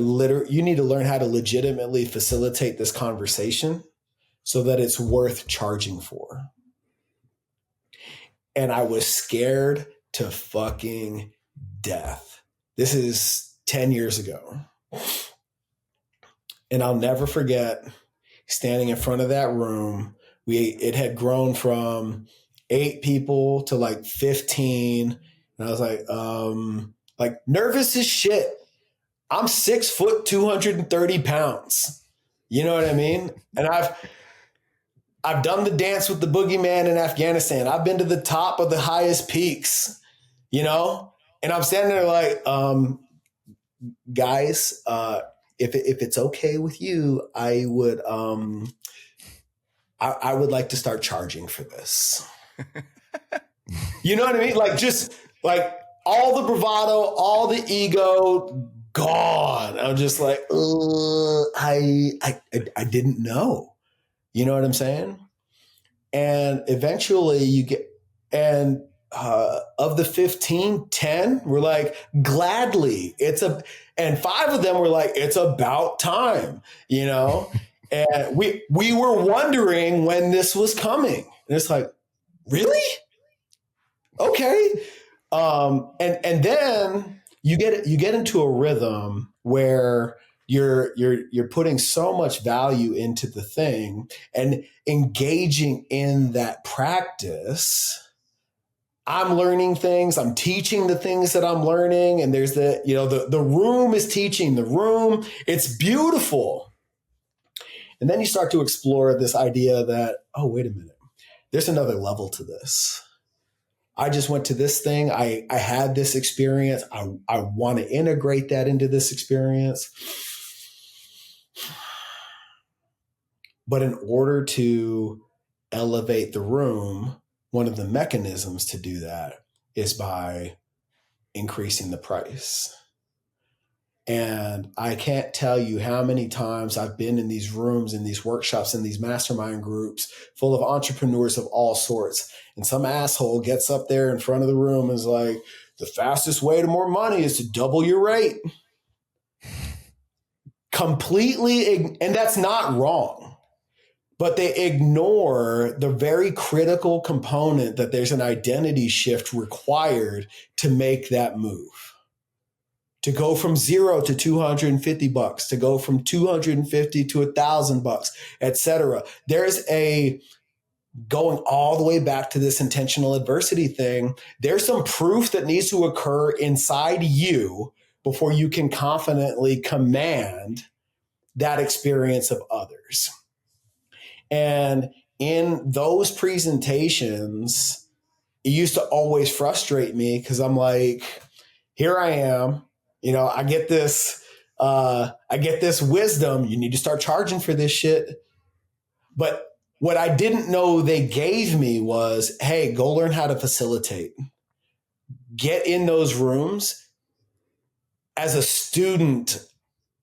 legitimately facilitate this conversation so that it's worth charging for. And I was scared to fucking death. This is 10 years ago. And I'll never forget standing in front of that room. It had grown from 8 people to like 15. And I was like nervous as shit. I'm 6 foot, 230 pounds. You know what I mean? And I've done the dance with the boogeyman in Afghanistan. I've been to the top of the highest peaks, and I'm standing there like, guys, if it's okay with you, I would like to start charging for this. You know what I mean? Like, just like all the bravado, all the ego gone. I'm just like, I didn't know. You know what I'm saying? And eventually you get, and of the 15, 10 were like, gladly. And 5 of them were like, it's about time, And we were wondering when this was coming. And it's like, really? Okay. And then you get into a rhythm where you're putting so much value into the thing and engaging in that practice. I'm learning things, I'm teaching the things that I'm learning, and there's the room is teaching the room. It's beautiful. And then you start to explore this idea that, oh, wait a minute, there's another level to this. I just went to this thing. I had this experience. I want to integrate that into this experience. But in order to elevate the room, one of the mechanisms to do that is by increasing the price. And I can't tell you how many times I've been in these rooms, in these workshops, in these mastermind groups full of entrepreneurs of all sorts. And some asshole gets up there in front of the room and is like, the fastest way to more money is to double your rate. Completely. And that's not wrong. But they ignore the very critical component that there's an identity shift required to make that move. To go from $0 to $250, to go from $250 to $1,000, et cetera. There's a going all the way back to this intentional adversity thing. There's some proof that needs to occur inside you before you can confidently command that experience of others. And in those presentations, it used to always frustrate me because I'm like, here I am. I get this wisdom. You need to start charging for this shit. But what I didn't know they gave me was, hey, go learn how to facilitate. Get in those rooms as a student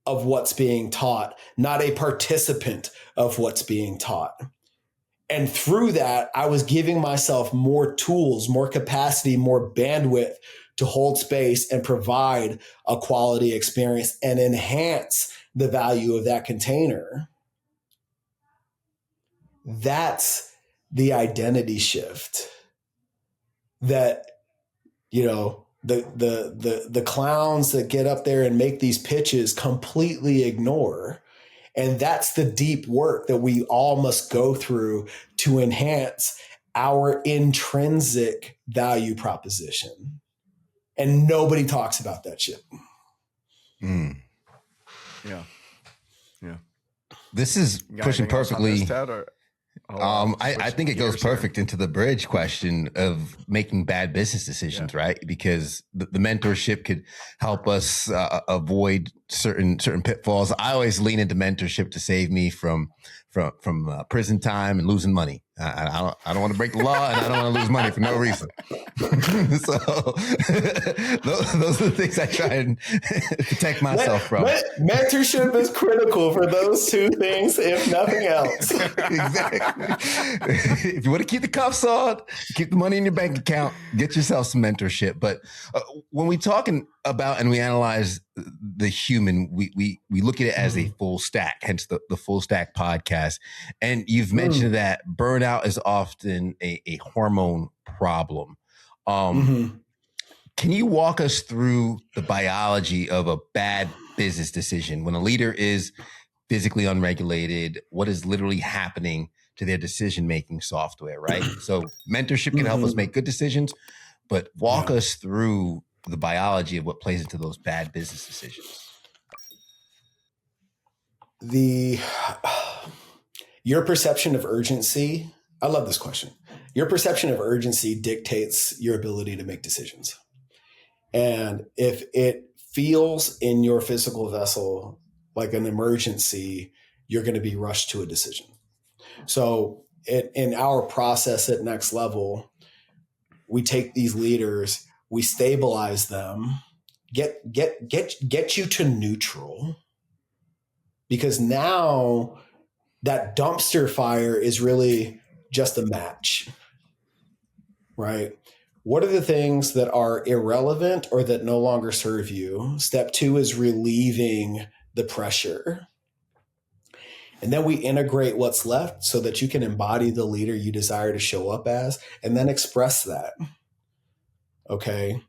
of what's being taught, not a participant of what's being taught. And through that, I was giving myself more tools, more capacity, more bandwidth to hold space and provide a quality experience and enhance the value of that container. That's the identity shift that, the clowns that get up there and make these pitches completely ignore. And that's the deep work that we all must go through to enhance our intrinsic value proposition. And nobody talks about that shit. Mm. Yeah. This is pushing perfectly. I think it goes perfect into the bridge question of making bad business decisions, right? Because the mentorship could help us avoid certain pitfalls. I always lean into mentorship to save me from prison time and losing money. I don't want to break the law, and I don't want to lose money for no reason. So those are the things I try and protect myself from. Mentorship is critical for those two things, if nothing else. Exactly. If you want to keep the cuffs on, keep the money in your bank account, get yourself some mentorship. But when we talking about and we analyze the human, we look at it as a full stack, hence the full stack podcast. And you've mentioned that burnout is often a hormone problem. Can you walk us through the biology of a bad business decision when a leader is physically unregulated? What is literally happening to their decision-making software, right? So mentorship can help us make good decisions, but walk us through the biology of what plays into those bad business decisions. Your perception of urgency, I love this question. Your perception of urgency dictates your ability to make decisions. And if it feels in your physical vessel like an emergency, you're going to be rushed to a decision. So in our process at Next Level, we take these leaders, we stabilize them, get you to neutral, because now that dumpster fire is really just a match, right? What are the things that are irrelevant or that no longer serve you? Step 2 is relieving the pressure. And then we integrate what's left so that you can embody the leader you desire to show up as and then express that. Okay.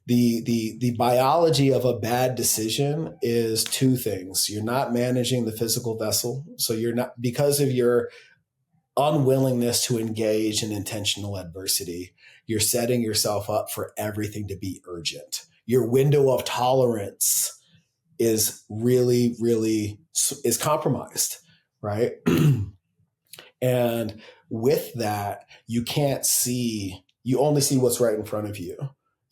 The biology of a bad decision is two things. You're not managing the physical vessel. So you're not, because of your unwillingness to engage in intentional adversity, you're setting yourself up for everything to be urgent. Your window of tolerance is really, really is compromised, right? And with that, you can't see, you only see what's right in front of you.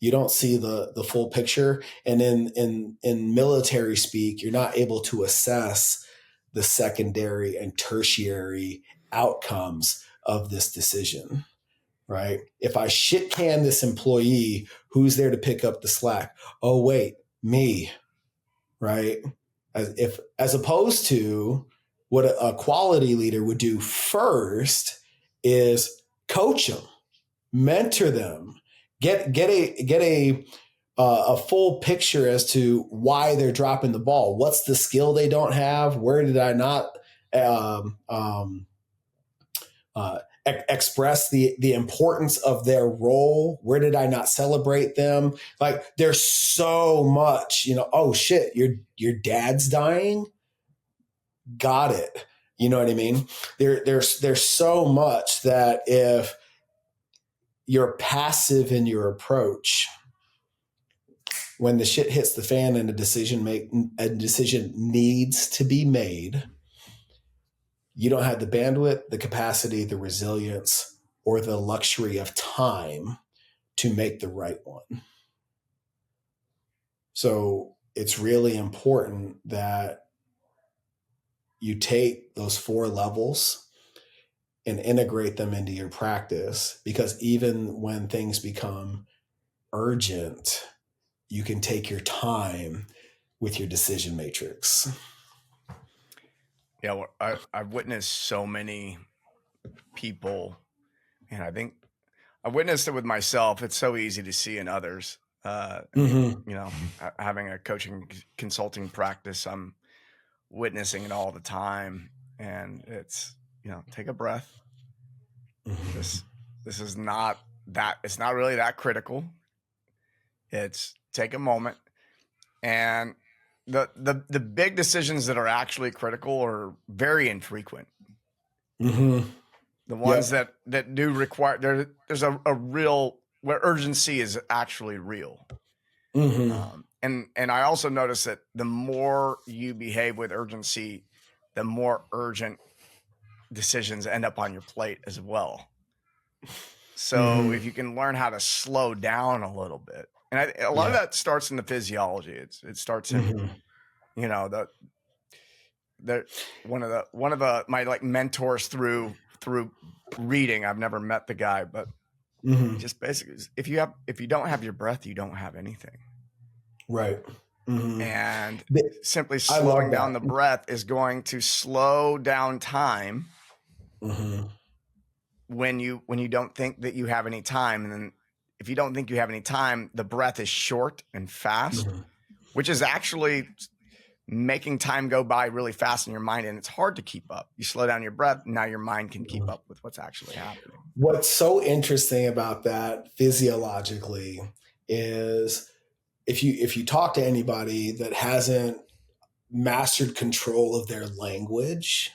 You don't see the full picture. And in military speak, you're not able to assess the secondary and tertiary outcomes of this decision, right? If I shit can this employee, who's there to pick up the slack? Oh, wait, me, right? As opposed to what a quality leader would do first is coach them, mentor them, get a full picture as to why they're dropping the ball. What's the skill they don't have? Where did I not express the importance of their role? Where did I not celebrate them? Like, there's so much, oh shit, your dad's dying. Got it. You know what I mean? There's so much that if you're passive in your approach, when the shit hits the fan and a decision needs to be made, you don't have the bandwidth, the capacity, the resilience, or the luxury of time to make the right one. So it's really important that you take those 4 levels and integrate them into your practice, because even when things become urgent, you can take your time with your decision matrix. Yeah, well, I've witnessed so many people, and I think I've witnessed it with myself. It's so easy to see in others. Having a coaching consulting practice, I'm witnessing it all the time, and it's, take a breath. Mm-hmm. This is not that, it's not really that critical. It's take a moment, and the big decisions that are actually critical are very infrequent. Mm-hmm. The ones that do require, there's a real, where urgency is actually real. Mm-hmm. And I also notice that the more you behave with urgency, the more urgent decisions end up on your plate as well. So if you can learn how to slow down a little bit, and a lot of that starts in the physiology. It starts in, one of my like mentors through reading. I've never met the guy, but just basically, if you don't have your breath, you don't have anything. Right. Mm-hmm. And simply slowing down the breath is going to slow down time. Mm-hmm. When you don't think that you have any time. And then if you don't think you have any time, the breath is short and fast, which is actually making time go by really fast in your mind. And it's hard to keep up. You slow down your breath, now your mind can keep up with what's actually happening. What's so interesting about that physiologically is if you talk to anybody that hasn't mastered control of their language,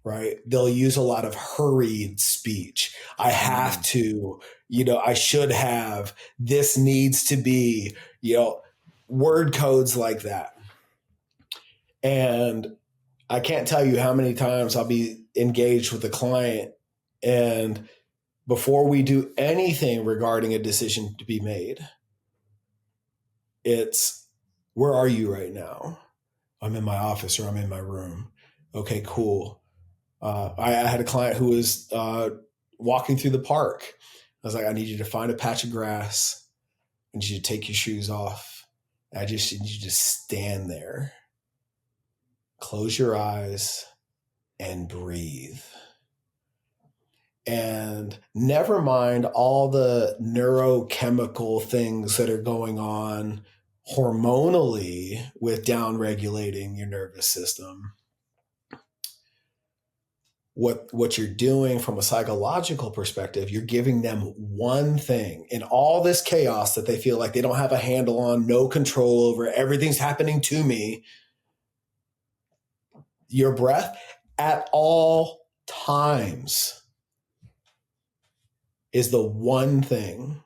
right, they'll use a lot of hurried speech. I have to, I should have, this needs to be, word codes like that. And I can't tell you how many times I'll be engaged with a client, and before we do anything regarding a decision to be made, it's, where are you right now? I'm in my office, or I'm in my room. Okay, cool. I had a client who was walking through the park. I was like, I need you to find a patch of grass. I need you to take your shoes off. I just need you to stand there, close your eyes, and breathe. And never mind all the neurochemical things that are going on hormonally with downregulating your nervous system. what you're doing from a psychological perspective, you're giving them one thing in all this chaos that they feel like they don't have a handle on, no control over, everything's happening to me. Your breath at all times is the one thing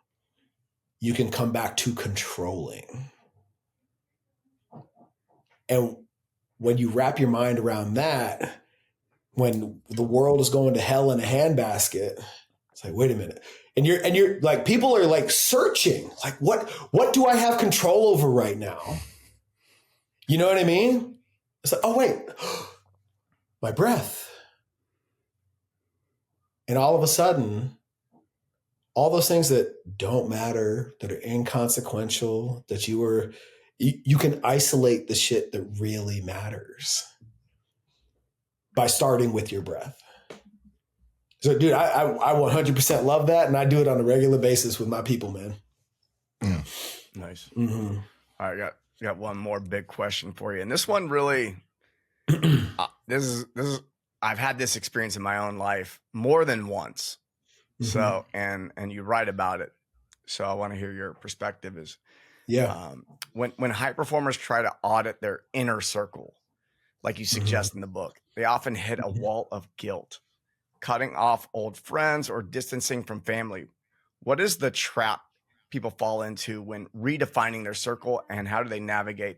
you can come back to controlling. And when you wrap your mind around that, when the world is going to hell in a handbasket, it's like, wait a minute. And you're like, people are like searching, like, what do I have control over right now? You know what I mean? It's like, oh, wait, my breath. And all of a sudden, all those things that don't matter, that are inconsequential, that you can isolate the shit that really matters by starting with your breath. So, dude, I 100% love that, and I do it on a regular basis with my people, man. Nice. Mm-hmm. All right, got one more big question for you, and this one really, this is I've had this experience in my own life more than once. Mm-hmm. So, and you write about it. So I want to hear your perspective. Is when high performers try to audit their inner circle, like you suggest in the book, they often hit a wall of guilt, cutting off old friends or distancing from family. What is the trap people fall into when redefining their circle, and how do they navigate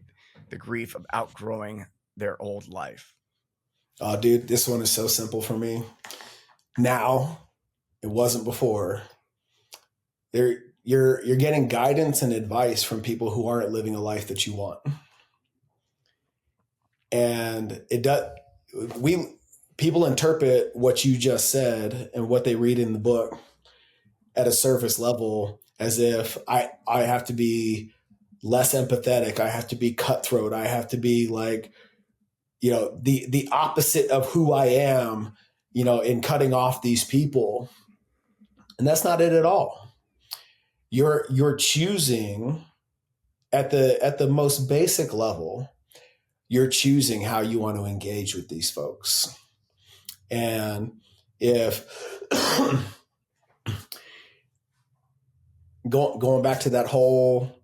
the grief of outgrowing their old life? Oh, dude, this one is so simple for me. Now, it wasn't before. You're getting guidance and advice from people who aren't living a life that you want. And people interpret what you just said and what they read in the book at a surface level as if I have to be less empathetic. I have to be cutthroat. I have to be like, the opposite of who I am, in cutting off these people. And that's not it at all. You're choosing at the most basic level, you're choosing how you want to engage with these folks. And if going back to that whole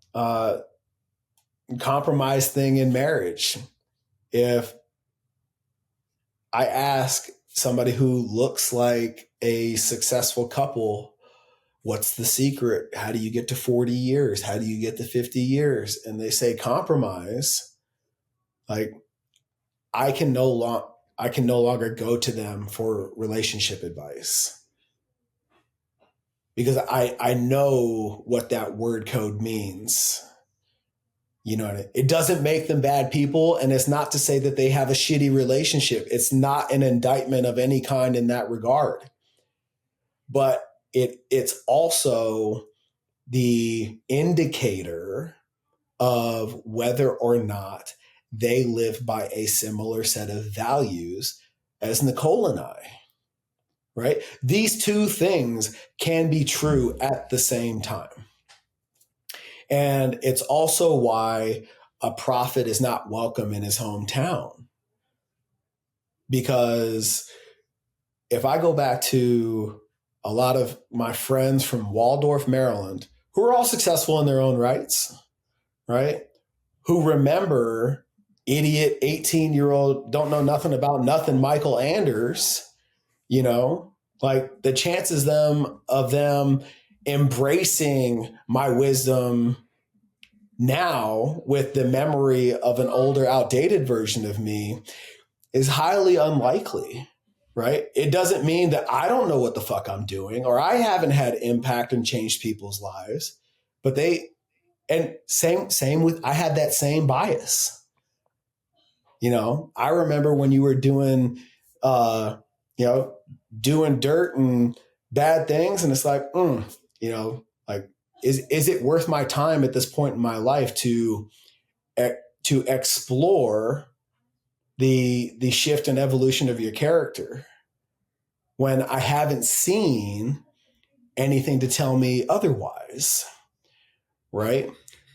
compromise thing in marriage, if I ask somebody who looks like a successful couple, what's the secret? How do you get to 40 years? How do you get to 50 years? And they say compromise. Like, I can no longer go to them for relationship advice because I know what that word code means. You know what I mean? It doesn't make them bad people, and it's not to say that they have a shitty relationship. It's not an indictment of any kind in that regard. But it's also the indicator of whether or not they live by a similar set of values as Nicole and I, right? These two things can be true at the same time. And it's also why a prophet is not welcome in his hometown. Because if I go back to a lot of my friends from Waldorf, Maryland, who are all successful in their own rights, right? Who remember idiot 18-year-old, don't know nothing about nothing, Mycal Anders, like the chances of them embracing my wisdom now with the memory of an older, outdated version of me is highly unlikely, right? It doesn't mean that I don't know what the fuck I'm doing or I haven't had impact and changed people's lives, but same with, I had that same bias. I remember when you were doing, doing dirt and bad things. And it's like, like, is it worth my time at this point in my life to explore the shift and evolution of your character when I haven't seen anything to tell me otherwise, right?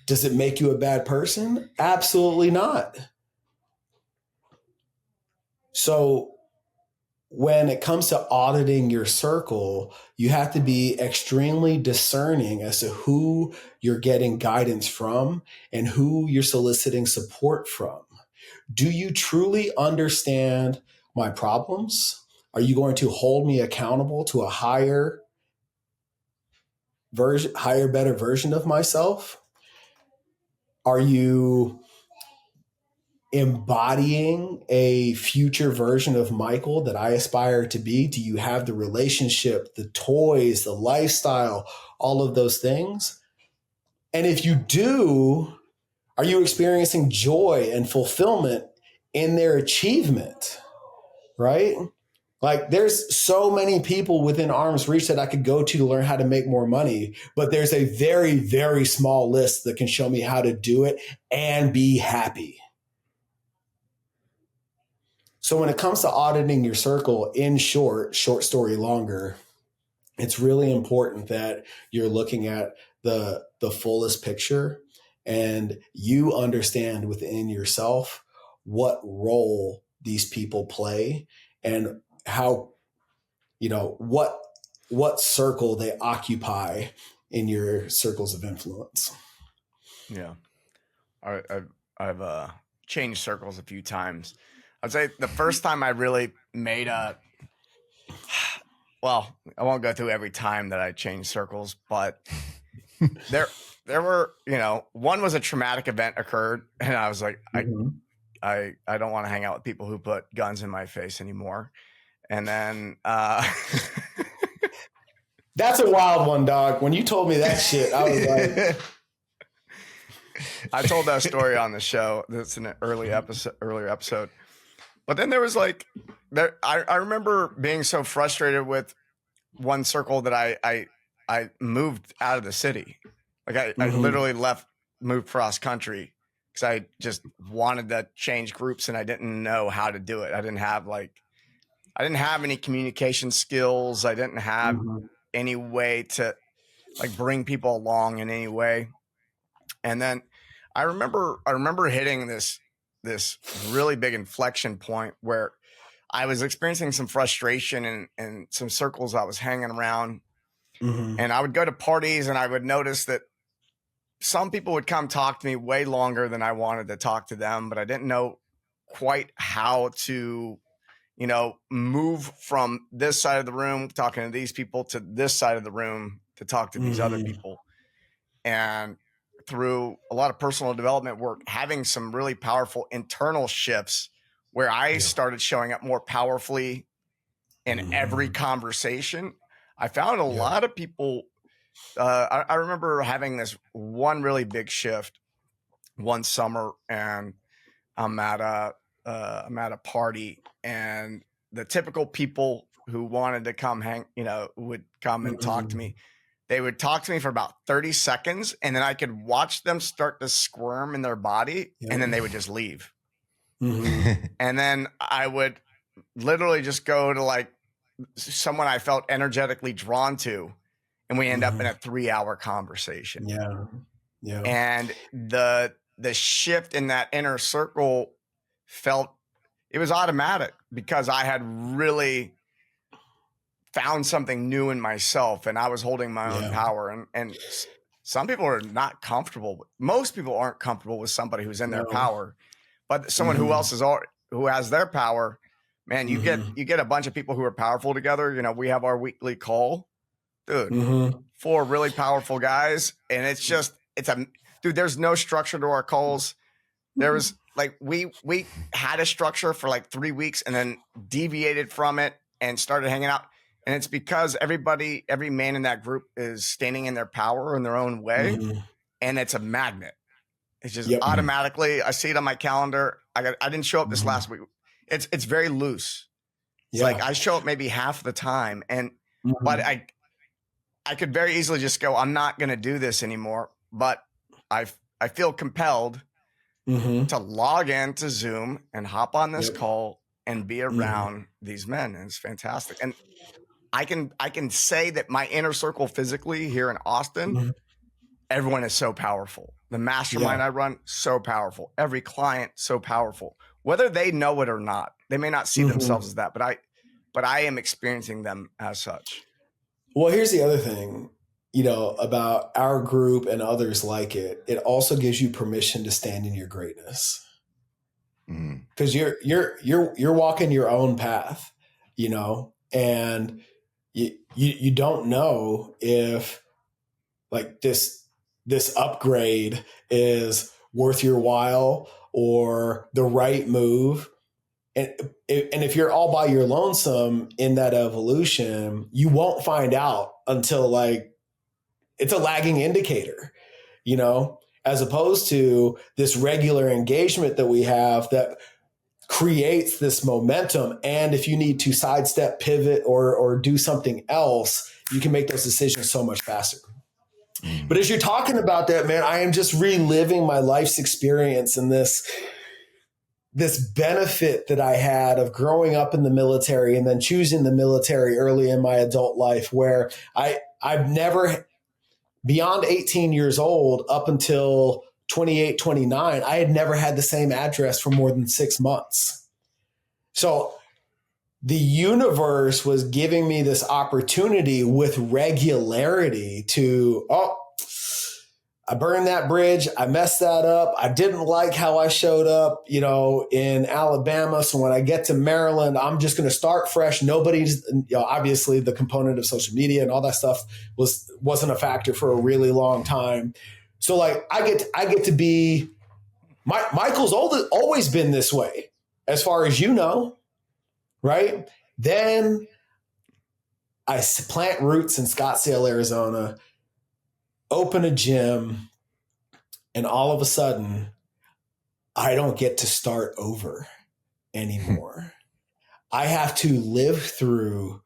Does it make you a bad person? Absolutely not. So when it comes to auditing your circle, you have to be extremely discerning as to who you're getting guidance from and who you're soliciting support from. Do you truly understand my problems? Are you going to hold me accountable to a higher, better version of myself? Are you embodying a future version of Mycal that I aspire to be? Do you have the relationship, the toys, the lifestyle, all of those things? And if you do, are you experiencing joy and fulfillment in their achievement? Right? Like there's so many people within arm's reach that I could go to learn how to make more money, but there's a very, very small list that can show me how to do it and be happy. So when it comes to auditing your circle, in short story longer, it's really important that you're looking at the fullest picture and you understand within yourself what role these people play and how, what circle they occupy in your circles of influence. Yeah. I've changed circles a few times. I'd say the first time I really made well, I won't go through every time that I changed circles, but there were, one was a traumatic event occurred and I was like, Mm-hmm. I don't want to hang out with people who put guns in my face anymore. And then That's a wild one, dog. When you told me that shit, I was like, I told that story on the show. That's an earlier episode. But then there was I remember being so frustrated with one circle that I moved out of the city. I literally moved cross country because I just wanted to change groups and I didn't know how to do it. I didn't have any communication skills. I didn't have any way to bring people along in any way. And then I remember hitting this really big inflection point where I was experiencing some frustration in some circles I was hanging around. mm-hmm. And I would go to parties and I would notice that some people would come talk to me way longer than I wanted to talk to them, but I didn't know quite how to, move from this side of the room, talking to these people, to this side of the room to talk to these other people. And through a lot of personal development work, having some really powerful internal shifts where I started showing up more powerfully in every conversation, I found a lot of people. I remember having this one really big shift one summer, and I'm at a party, and the typical people who wanted to come hang, would come and talk to me. They would talk to me for about 30 seconds, and then I could watch them start to squirm in their body, and then they would just leave. And then I would literally just go to someone I felt energetically drawn to, and we end up in a 3-hour conversation. Yeah. And the shift in that inner circle it was automatic because I had really found something new in myself and I was holding my own power. And some people are not comfortable. Most people aren't comfortable with somebody who's in their power, but someone who has their power, man, you get a bunch of people who are powerful together. We have our weekly call, dude, 4 really powerful guys. And dude, there's no structure to our calls. There was we had a structure for 3 weeks and then deviated from it and started hanging out. And it's because every man in that group is standing in their power in their own way. And it's a magnet. It's just automatically, I see it on my calendar. I didn't show up this last week. It's very loose. It's I show up maybe half the time. But I could very easily just go, I'm not going to do this anymore. But I feel compelled to log into Zoom and hop on this call and be around these men. And it's fantastic. And I can say that my inner circle physically here in Austin, everyone is so powerful. The mastermind I run, so powerful. Every client, so powerful. Whether they know it or not, they may not see themselves as that, but but I am experiencing them as such. Well, here's the other thing, about our group and others like it. It also gives you permission to stand in your greatness, because you're walking your own path, and you don't know if like this upgrade is worth your while or the right move. And if you're all by your lonesome in that evolution, you won't find out until like it's a lagging indicator, as opposed to this regular engagement that we have that creates this momentum. And if you need to sidestep, pivot, or do something else, you can make those decisions so much faster. But as you're talking about that, man, I am just reliving my life's experience and this benefit that I had of growing up in the military and then choosing the military early in my adult life, where I've never, beyond 18 years old, up until 28, 29, I had never had the same address for more than 6 months. So the universe was giving me this opportunity with regularity to, I burned that bridge. I messed that up. I didn't like how I showed up, in Alabama. So when I get to Maryland, I'm just going to start fresh. Nobody's, obviously the component of social media and all that stuff wasn't a factor for a really long time. So like I get to be, Mycal's always been this way, as far as right? Then I plant roots in Scottsdale, Arizona, open a gym, and all of a sudden, I don't get to start over anymore. I have to live through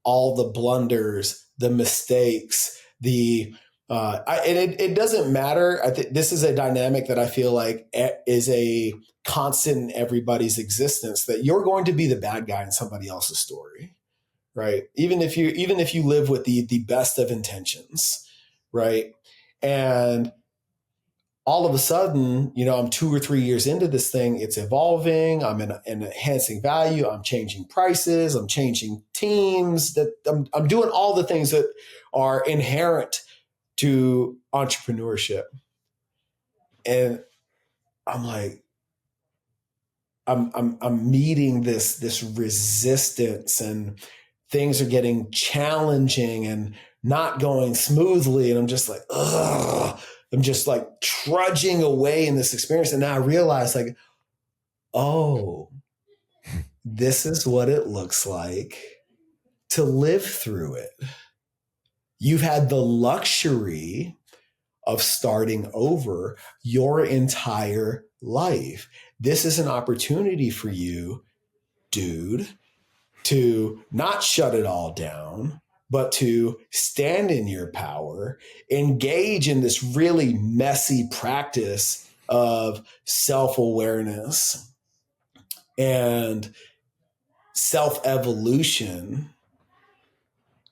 all the blunders, the mistakes, it doesn't matter. I think this is a dynamic that I feel like is a constant in everybody's existence, that you're going to be the bad guy in somebody else's story, right? Even if you live with the best of intentions, right? And all of a sudden, I'm 2 or 3 years into this thing. It's evolving. I'm enhancing value. I'm changing prices. I'm changing teams. That I'm doing all the things that are inherent to entrepreneurship. And I'm like, I'm meeting this resistance, and things are getting challenging and not going smoothly. And I'm just like, ugh. I'm just like trudging away in this experience. And now I realize like, oh, this is what it looks like to live through it. You've had the luxury of starting over your entire life. This is an opportunity for you, dude, to not shut it all down, but to stand in your power, engage in this really messy practice of self-awareness and self-evolution,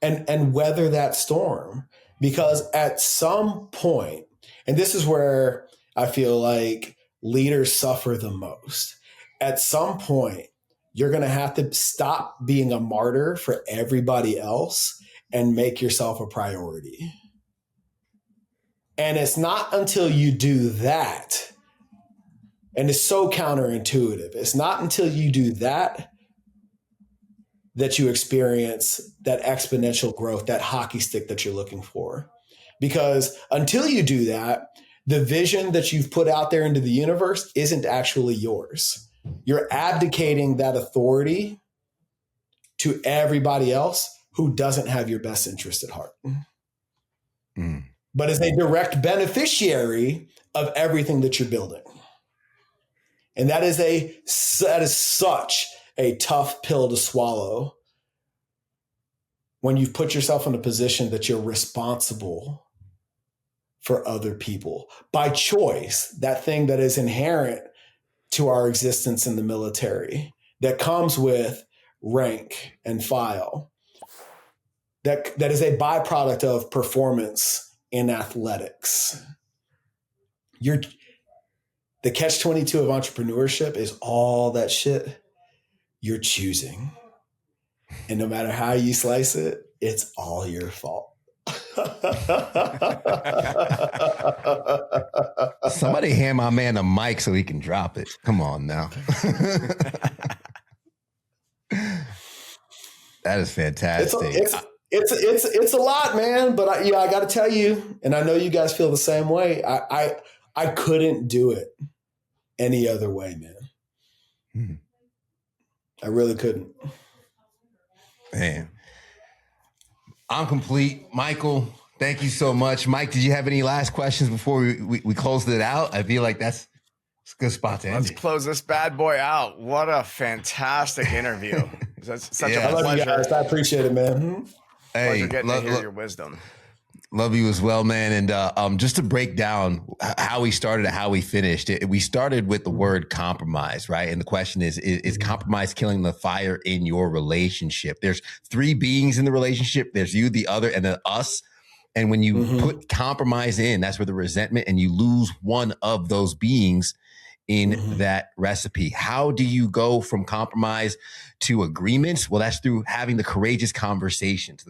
and weather that storm. Because at some point, and this is where I feel like leaders suffer the most, at some point, you're going to have to stop being a martyr for everybody else and make yourself a priority. And it's not until you do that, and it's so counterintuitive, it's not until you do that that you experience that exponential growth, that hockey stick that you're looking for. Because until you do that, the vision that you've put out there into the universe isn't actually yours. You're abdicating that authority to everybody else who doesn't have your best interest at heart, but is a direct beneficiary of everything that you're building. And that is such a tough pill to swallow when you've put yourself in a position that you're responsible for other people by choice, that thing that is inherent to our existence in the military, that comes with rank and file, that is a byproduct of performance in athletics. The catch-22 of entrepreneurship is all that shit you're choosing. And no matter how you slice it, it's all your fault. Somebody hand my man a mic so he can drop it. Come on now. That is fantastic. It's a lot, man. But I got to tell you, and I know you guys feel the same way. I couldn't do it any other way, man. I really couldn't. Man, I'm complete. Mycal, thank you so much. Mike, did you have any last questions before we closed it out? I feel like that's a good spot to end. Let's close this bad boy out. What a fantastic interview. That's such a I love pleasure. you guys. I appreciate it, man. Pleasure getting to hear your wisdom. Love you as well, man. And just to break down how we started and how we finished, we started with the word compromise, right? And the question is compromise killing the fire in your relationship? There's three beings in the relationship. There's you, the other, and then us. And when you put compromise in, that's where the resentment, and you lose one of those beings in that recipe. How do you go from compromise to agreements? Well, that's through having the courageous conversations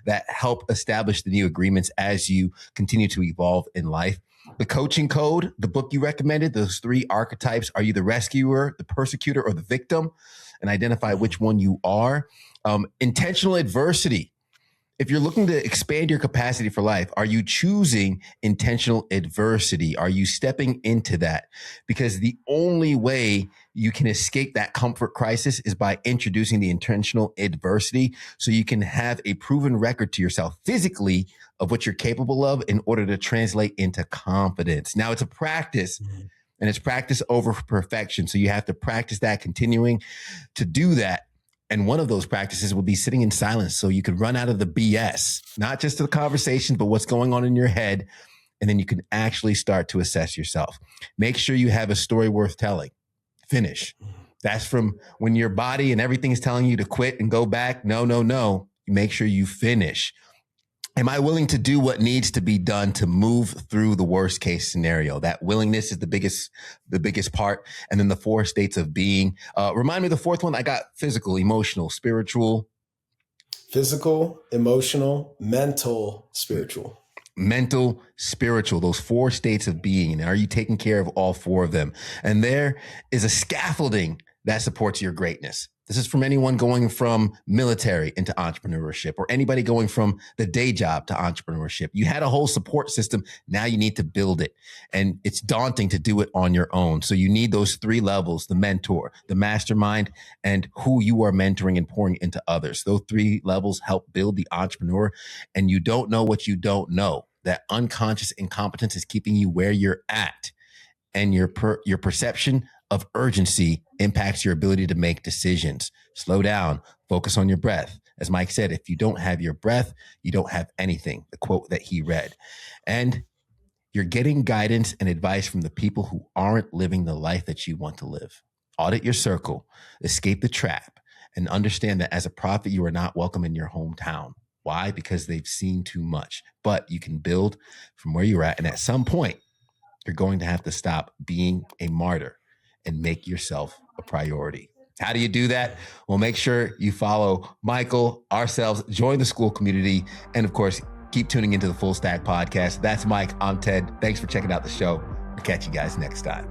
that help establish the new agreements as you continue to evolve in life. The coaching code, the book you recommended, those three archetypes. Are you the rescuer, the persecutor, or the victim? And identify which one you are. Intentional adversity. If you're looking to expand your capacity for life, are you choosing intentional adversity? Are you stepping into that? Because the only way you can escape that comfort crisis is by introducing the intentional adversity, so you can have a proven record to yourself physically of what you're capable of in order to translate into confidence. Now, it's a practice, and it's practice over perfection. So you have to practice that, continuing to do that. And one of those practices will be sitting in silence, so you can run out of the BS, not just the conversation, but what's going on in your head. And then you can actually start to assess yourself. Make sure you have a story worth telling. Finish. That's from when your body and everything is telling you to quit and go back. No. You make sure you finish. Am I willing to do what needs to be done to move through the worst case scenario? That willingness is the biggest part. And then the 4 states of being. Remind me the fourth one. I got physical, emotional, spiritual. Physical, emotional, mental, spiritual. Mental, spiritual, those 4 states of being. And are you taking care of all 4 of them? And there is a scaffolding that supports your greatness. This is from anyone going from military into entrepreneurship, or anybody going from the day job to entrepreneurship. You had a whole support system. Now you need to build it. And it's daunting to do it on your own. So you need those 3 levels: the mentor, the mastermind, and who you are mentoring and pouring into others. Those 3 levels help build the entrepreneur. And you don't know what you don't know. That unconscious incompetence is keeping you where you're at. And your perception of urgency impacts your ability to make decisions. Slow down, focus on your breath. As Mike said, if you don't have your breath, you don't have anything, the quote that he read. And you're getting guidance and advice from the people who aren't living the life that you want to live. Audit your circle, escape the trap, and understand that as a prophet, you are not welcome in your hometown. Why? Because they've seen too much. But you can build from where you're at. And at some point, you're going to have to stop being a martyr and make yourself a priority. How do you do that? Well, make sure you follow Mycal, ourselves, join the school community, and of course, keep tuning into the Full Stack Podcast. That's Mike. I'm Ted. Thanks for checking out the show. I'll catch you guys next time.